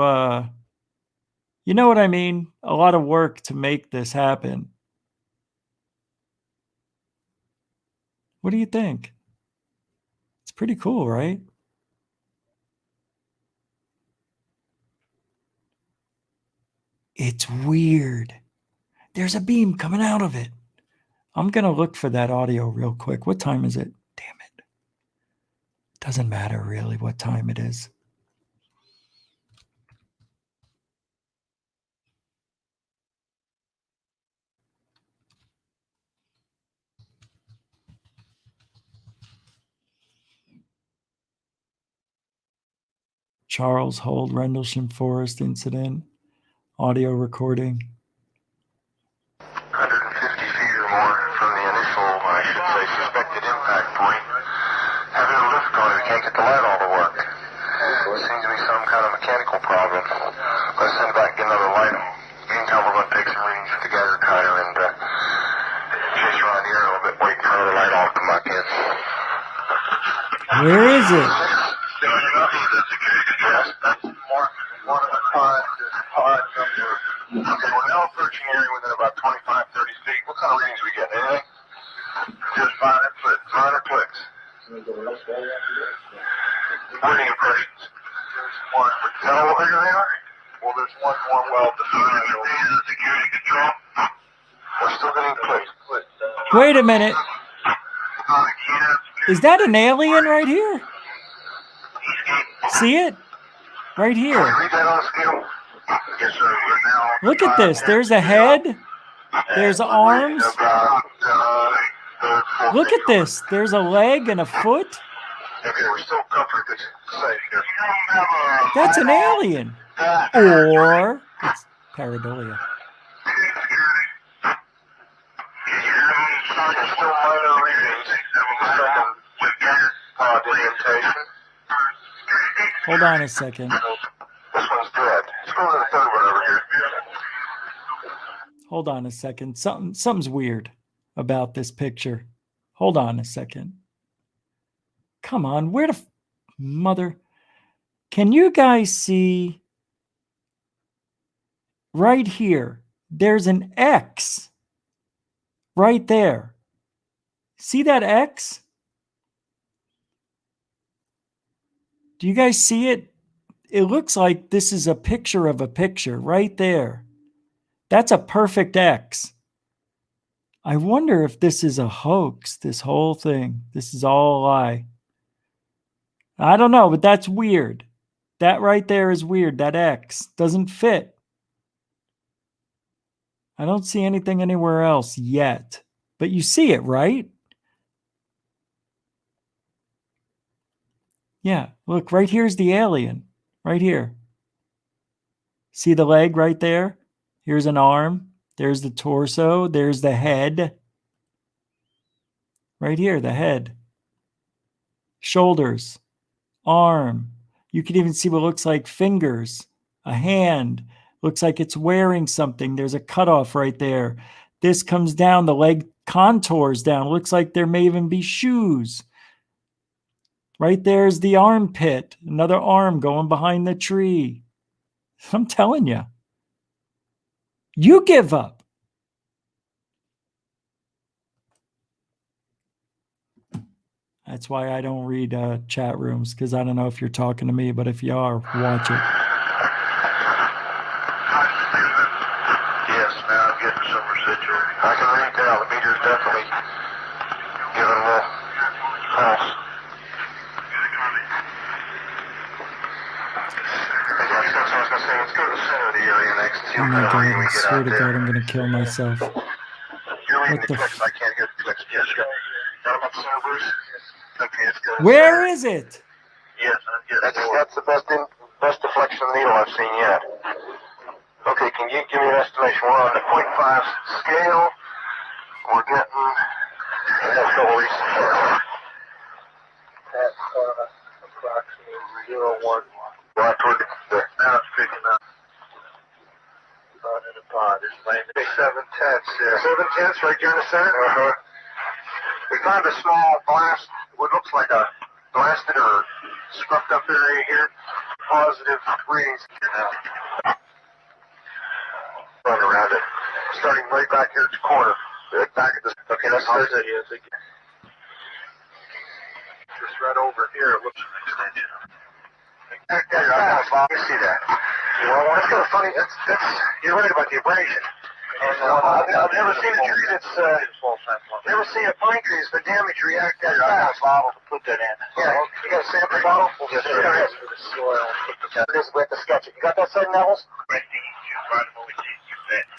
you know what I mean? A lot of work to make this happen. What do you think? It's pretty cool, right? It's weird. There's a beam coming out of it. I'm going to look for that audio real quick. What time is it? Damn it. Doesn't matter really what time it is. Charles Hold, Rendlesham Forest incident, audio recording. 150 feet or more from the initial, I should say, suspected impact point. Having a lift going, we can't get the light all to work. Seems to be some kind of mechanical problem. Let's send back get another light on. Meantime, we're going to take some readings with the Geiger counter and chase around here a little bit, waiting for another light on to come back in. Where is it? Okay, we're now approaching area within about 25, 30 feet. What kind of readings are we getting? Anything? Just minor clicks. Reading impressions. One. Tell how bigger they are? Well, there's one more well defined. Security control. We're still getting clicks. Wait a minute. Is that an alien right here? See it? Right here. Read that on a scale. Yes, sir. We're now. Look at this. There's a head. There's arms. Look at this. There's a leg and a foot. Okay, we're still comfortably safe here. That's an alien. Or it's pareidolia. Still minor readings. Second orientation. Hold on a second. This one's dead. Let's go to the third one over here. Hold on a second. Something's weird about this picture. Hold on a second. Come on, where the mother? Can you guys see right here? There's an X right there. See that X? Do you guys see it? It looks like this is a picture of a picture right there. That's a perfect X. I wonder if this is a hoax, this whole thing. This is all a lie. I don't know, but that's weird. That right there is weird. That X doesn't fit. I don't see anything anywhere else yet. But you see it, right? Yeah, look, right here's the alien. Right here. See the leg right there? Here's an arm. There's the torso. There's the head. Right here, the head. Shoulders. Arm. You can even see what looks like fingers. A hand. Looks like it's wearing something. There's a cutoff right there. This comes down. The leg contours down. Looks like there may even be shoes. Right there is the armpit. Another arm going behind the tree. I'm telling you. You give up. That's why I don't read chat rooms, because I don't know if you're talking to me, but if you are, watch it. Yes, now I'm getting some residual. I can read that. The meter's definitely giving a little pulse. Let's go to the center of the area next. Oh my God, I swear to God, I'm going to kill myself. You're reading the clicks. I can't get the clicks. Yes, go. Got them up center, Bruce? Okay, let's go. Where is it? Yes, that's the best deflection of the needle I've seen yet. Okay, can you give me an estimation? We're on the 0.5 scale. We're getting... Let's go, Reese. That's approximately 0.1. Right toward there. Now it's picking up. Not in the pod. It's landing. 7/10 there. 7/10 right there in the center? Uh-huh. We found a small blast, what looks like a blasted or scrubbed up area here. Positive readings here now. Run around it. Starting right back here at the corner. Right back at this. Okay, that's how it is. Just right over here. It looks like an extension. You see that? Well, that's kind of funny. You're right about the abrasion. And I've never seen a tree that's never seen a pine tree that's been damaged react that fast. Bottle to put that in. Yeah, you got a sample bottle? Yes, sir. It is with the sketch. You got that set, Nevels?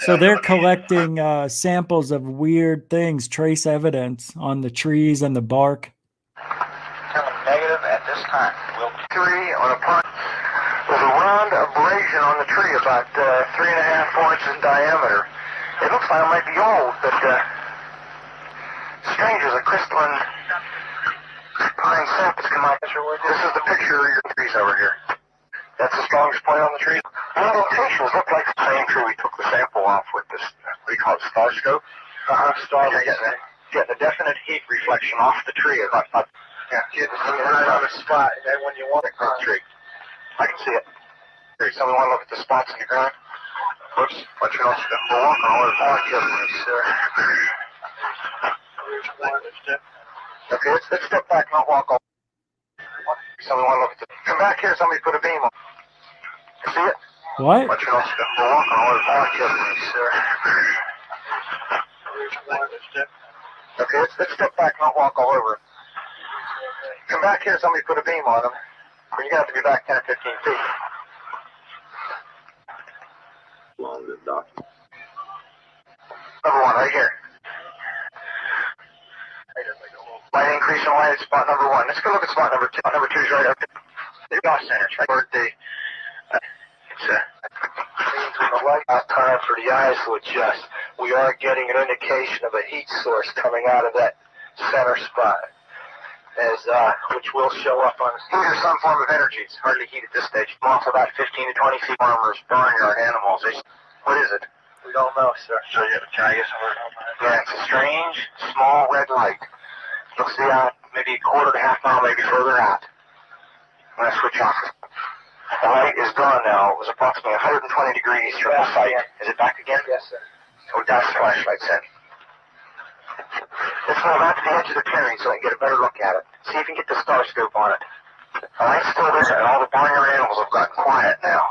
So they're collecting samples of weird things, trace evidence on the trees and the bark. Coming negative at this time. Tree on a pine. There's a round abrasion on the tree about 3.5, 4 inches in diameter. It looks like it might be old, but strange as a crystalline pine sap has come out. This is the picture of your trees over here. That's the strongest point on the tree. The indentations look like the same tree we took the sample off with this, what do you call it, star scope? Star. You're getting a definite heat reflection off the tree. Yeah, right on the spot, and when you want the tree. I can see it. Here, somebody want to look at the spots in the ground? Whoops, watch your nose. We'll walk on over the sir. Okay, let's step back, not walk over. Somebody want to look at the... Come back here, somebody put a beam on. See it? What? Watch your nose. We'll walk on over the sir. Okay, let's step back, not walk all over. Come back here, somebody put a beam on them. You're going to have to be back 10 or 15 feet. Number one, right here. Light increase in light at spot number one. Let's go look at spot number two. Spot number two is right up there. The dot center. It's right. It's time for the eyes to adjust. We are getting an indication of a heat source coming out of that center spot. Which will show up on heat or some form of energy. It's hardly heat at this stage. I'm off about 15 to 20 feet. Farmers burning our animals. What is it? We don't know, sir. So can I get some word on that? Yeah, it's a strange, small red light. You'll see out maybe a quarter to half mile, maybe further out. I'm going to switch off. The light is gone now. It was approximately 120 degrees from the site. Is it back again? Yes, sir. So we got flashlights in. Let's move out to the edge of the clearing so I can get a better look at it. See if you can get the star scope on it. The light's still there, and all the barnyard animals have gotten quiet now.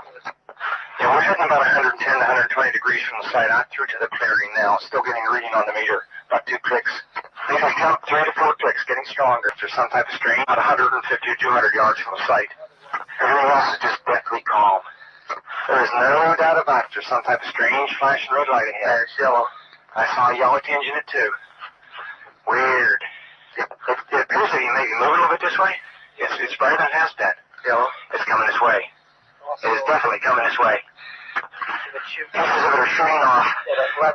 Yeah, we're heading about 110 to 120 degrees from the site out through to the clearing now. Still getting a reading on the meter, about 2 clicks. These will jump 3 to 4 clicks, getting stronger. If there's some type of strain, about 150 to 200 yards from the site. Everything else is just deathly calm. There is no doubt about it. There's some type of strange flashing red light ahead. It's yellow. I saw a yellow tinge in it too. Weird. It appears that you may be moving a little bit this way. Yes, it's right on has been. Yellow. It's coming this way. It is definitely coming this way. Pieces of it are shooting off.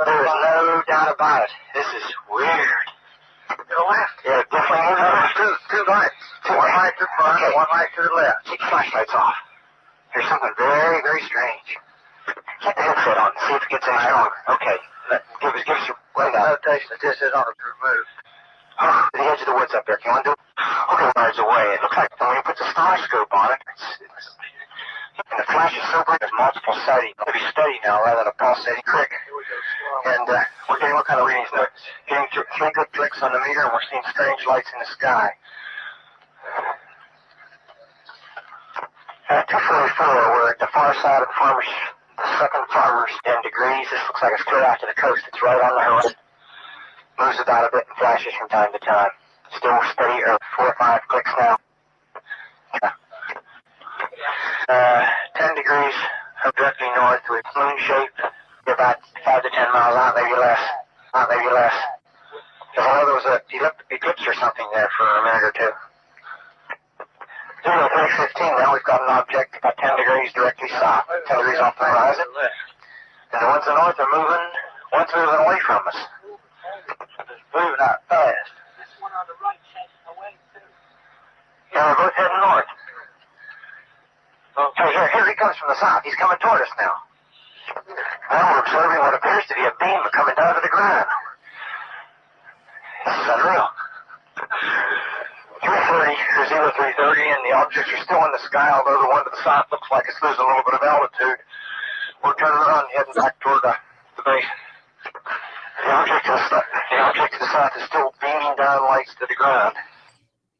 There is no doubt about it. This is weird. To the left. Yeah, definitely. Two lights. One light to the front, okay. One light to the left. Keep the flashlights off. There's something very, very strange. Get the headset on. See if it gets any stronger. Okay. Give us your notation that this is on a move. Oh, the edge of the woods up there. Can you undo it? Okay, yards away. It looks like when you put the star scope on it, and the flash is so bright, there's multiple sightings. It'll be steady now rather than a pulsating click. And we're getting what kind of readings now? Getting 3 good clicks on the meter, and we're seeing strange lights in the sky. 244, we're at the far side of the second farmer's 10 degrees. This looks like it's clear out to the coast. It's right on the horizon. Moves about a bit and flashes from time to time. Still steady, 4 or 5 clicks now. 10 degrees directly north with moon shape. About 5 to 10 miles out, maybe less. Not maybe less. Because I know there was an eclipse or something there for a minute or two. 0315, now we've got an object about 10 degrees directly south, 10 degrees off the horizon. And the ones in the north are moving, one's moving away from us. It's moving out fast. This one on the right heading away too. Yeah, they're both heading north. Okay, here he comes from the south. He's coming toward us now. Now we're observing what appears to be a beam coming down to the ground. This is unreal. 330, 0330, and the objects are still in the sky, although the one to the south looks like it's losing a little bit of altitude. We're turning around and heading back toward the base. The object to the south is still beaming down lights to the ground.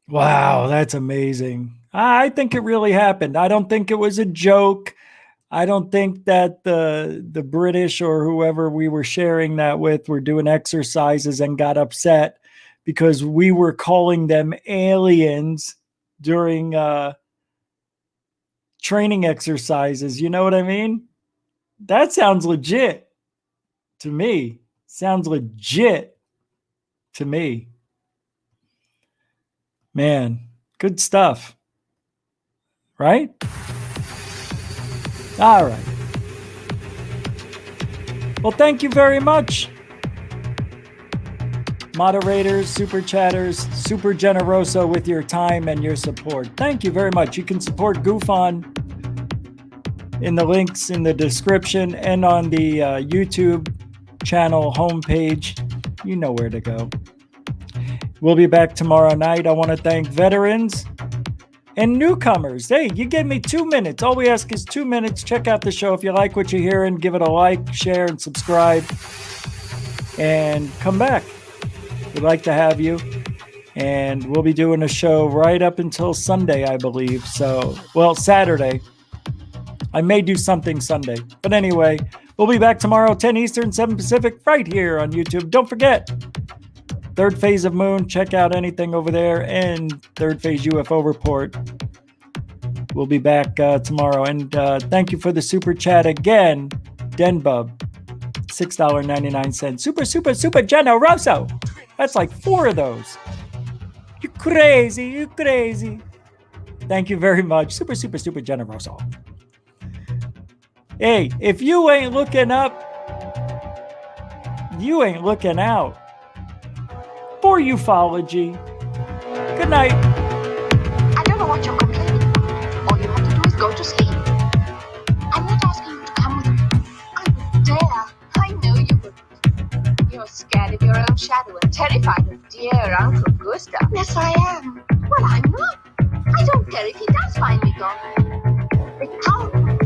Wow, that's amazing. I think it really happened. I don't think it was a joke. I don't think that the British or whoever we were sharing that with were doing exercises and got upset because we were calling them aliens during training exercises. You know what I mean? That sounds legit to me. Sounds legit to me. Man, good stuff. Right? All right. Well, thank you very much. Moderators, super chatters, super generoso with your time and your support. Thank you very much. You can support GoofOn in the links in the description and on the YouTube channel homepage. You know where to go. We'll be back tomorrow night. I want to thank veterans and newcomers. Hey, you gave me 2 minutes. All we ask is 2 minutes. Check out the show. If you like what you're hearing, give it a like, share, and subscribe. And come back. We'd like to have you. And we'll be doing a show right up until Sunday, I believe. So, well, Saturday. I may do something Sunday. But anyway, we'll be back tomorrow, 10 Eastern, 7 Pacific, right here on YouTube. Don't forget, Third Phase of Moon. Check out anything over there. And Third Phase UFO Report. We'll be back tomorrow. And thank you for the super chat again, Denbub. $6.99. Super generoso. That's like 4 of those. You crazy. You crazy. Thank you very much. Super generoso. Hey, if you ain't looking up, you ain't looking out. For ufology. Good night. I don't know what you're complaining about. All you have to do is go to sleep. I'm not asking you to come with me. I would dare. I know you would. You're scared of your own shadow and terrified of dear Uncle Gustav. Yes, I am. Well, I'm not. I don't care if he does find me gone. But come,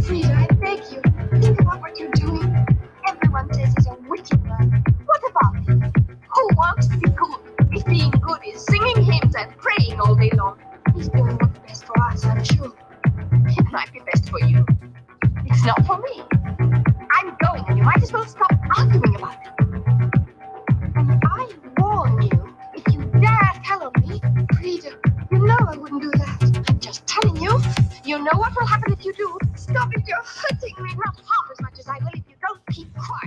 Frida, I beg you. Think about what you're doing. Everyone says he's a wicked man. What about him? Who wants to be good if being good is singing hymns and praying all day long? He's doing what's best for us, I'm sure. It might be best for you. It's not for me. I'm going, and you might as well stop arguing about it. And I warn you, if you dare tell on me, Frida, you know I wouldn't do that. I'm just telling you. You know what will happen if you do. Stop it, you're hurting me not half as much as I will if you don't keep quiet.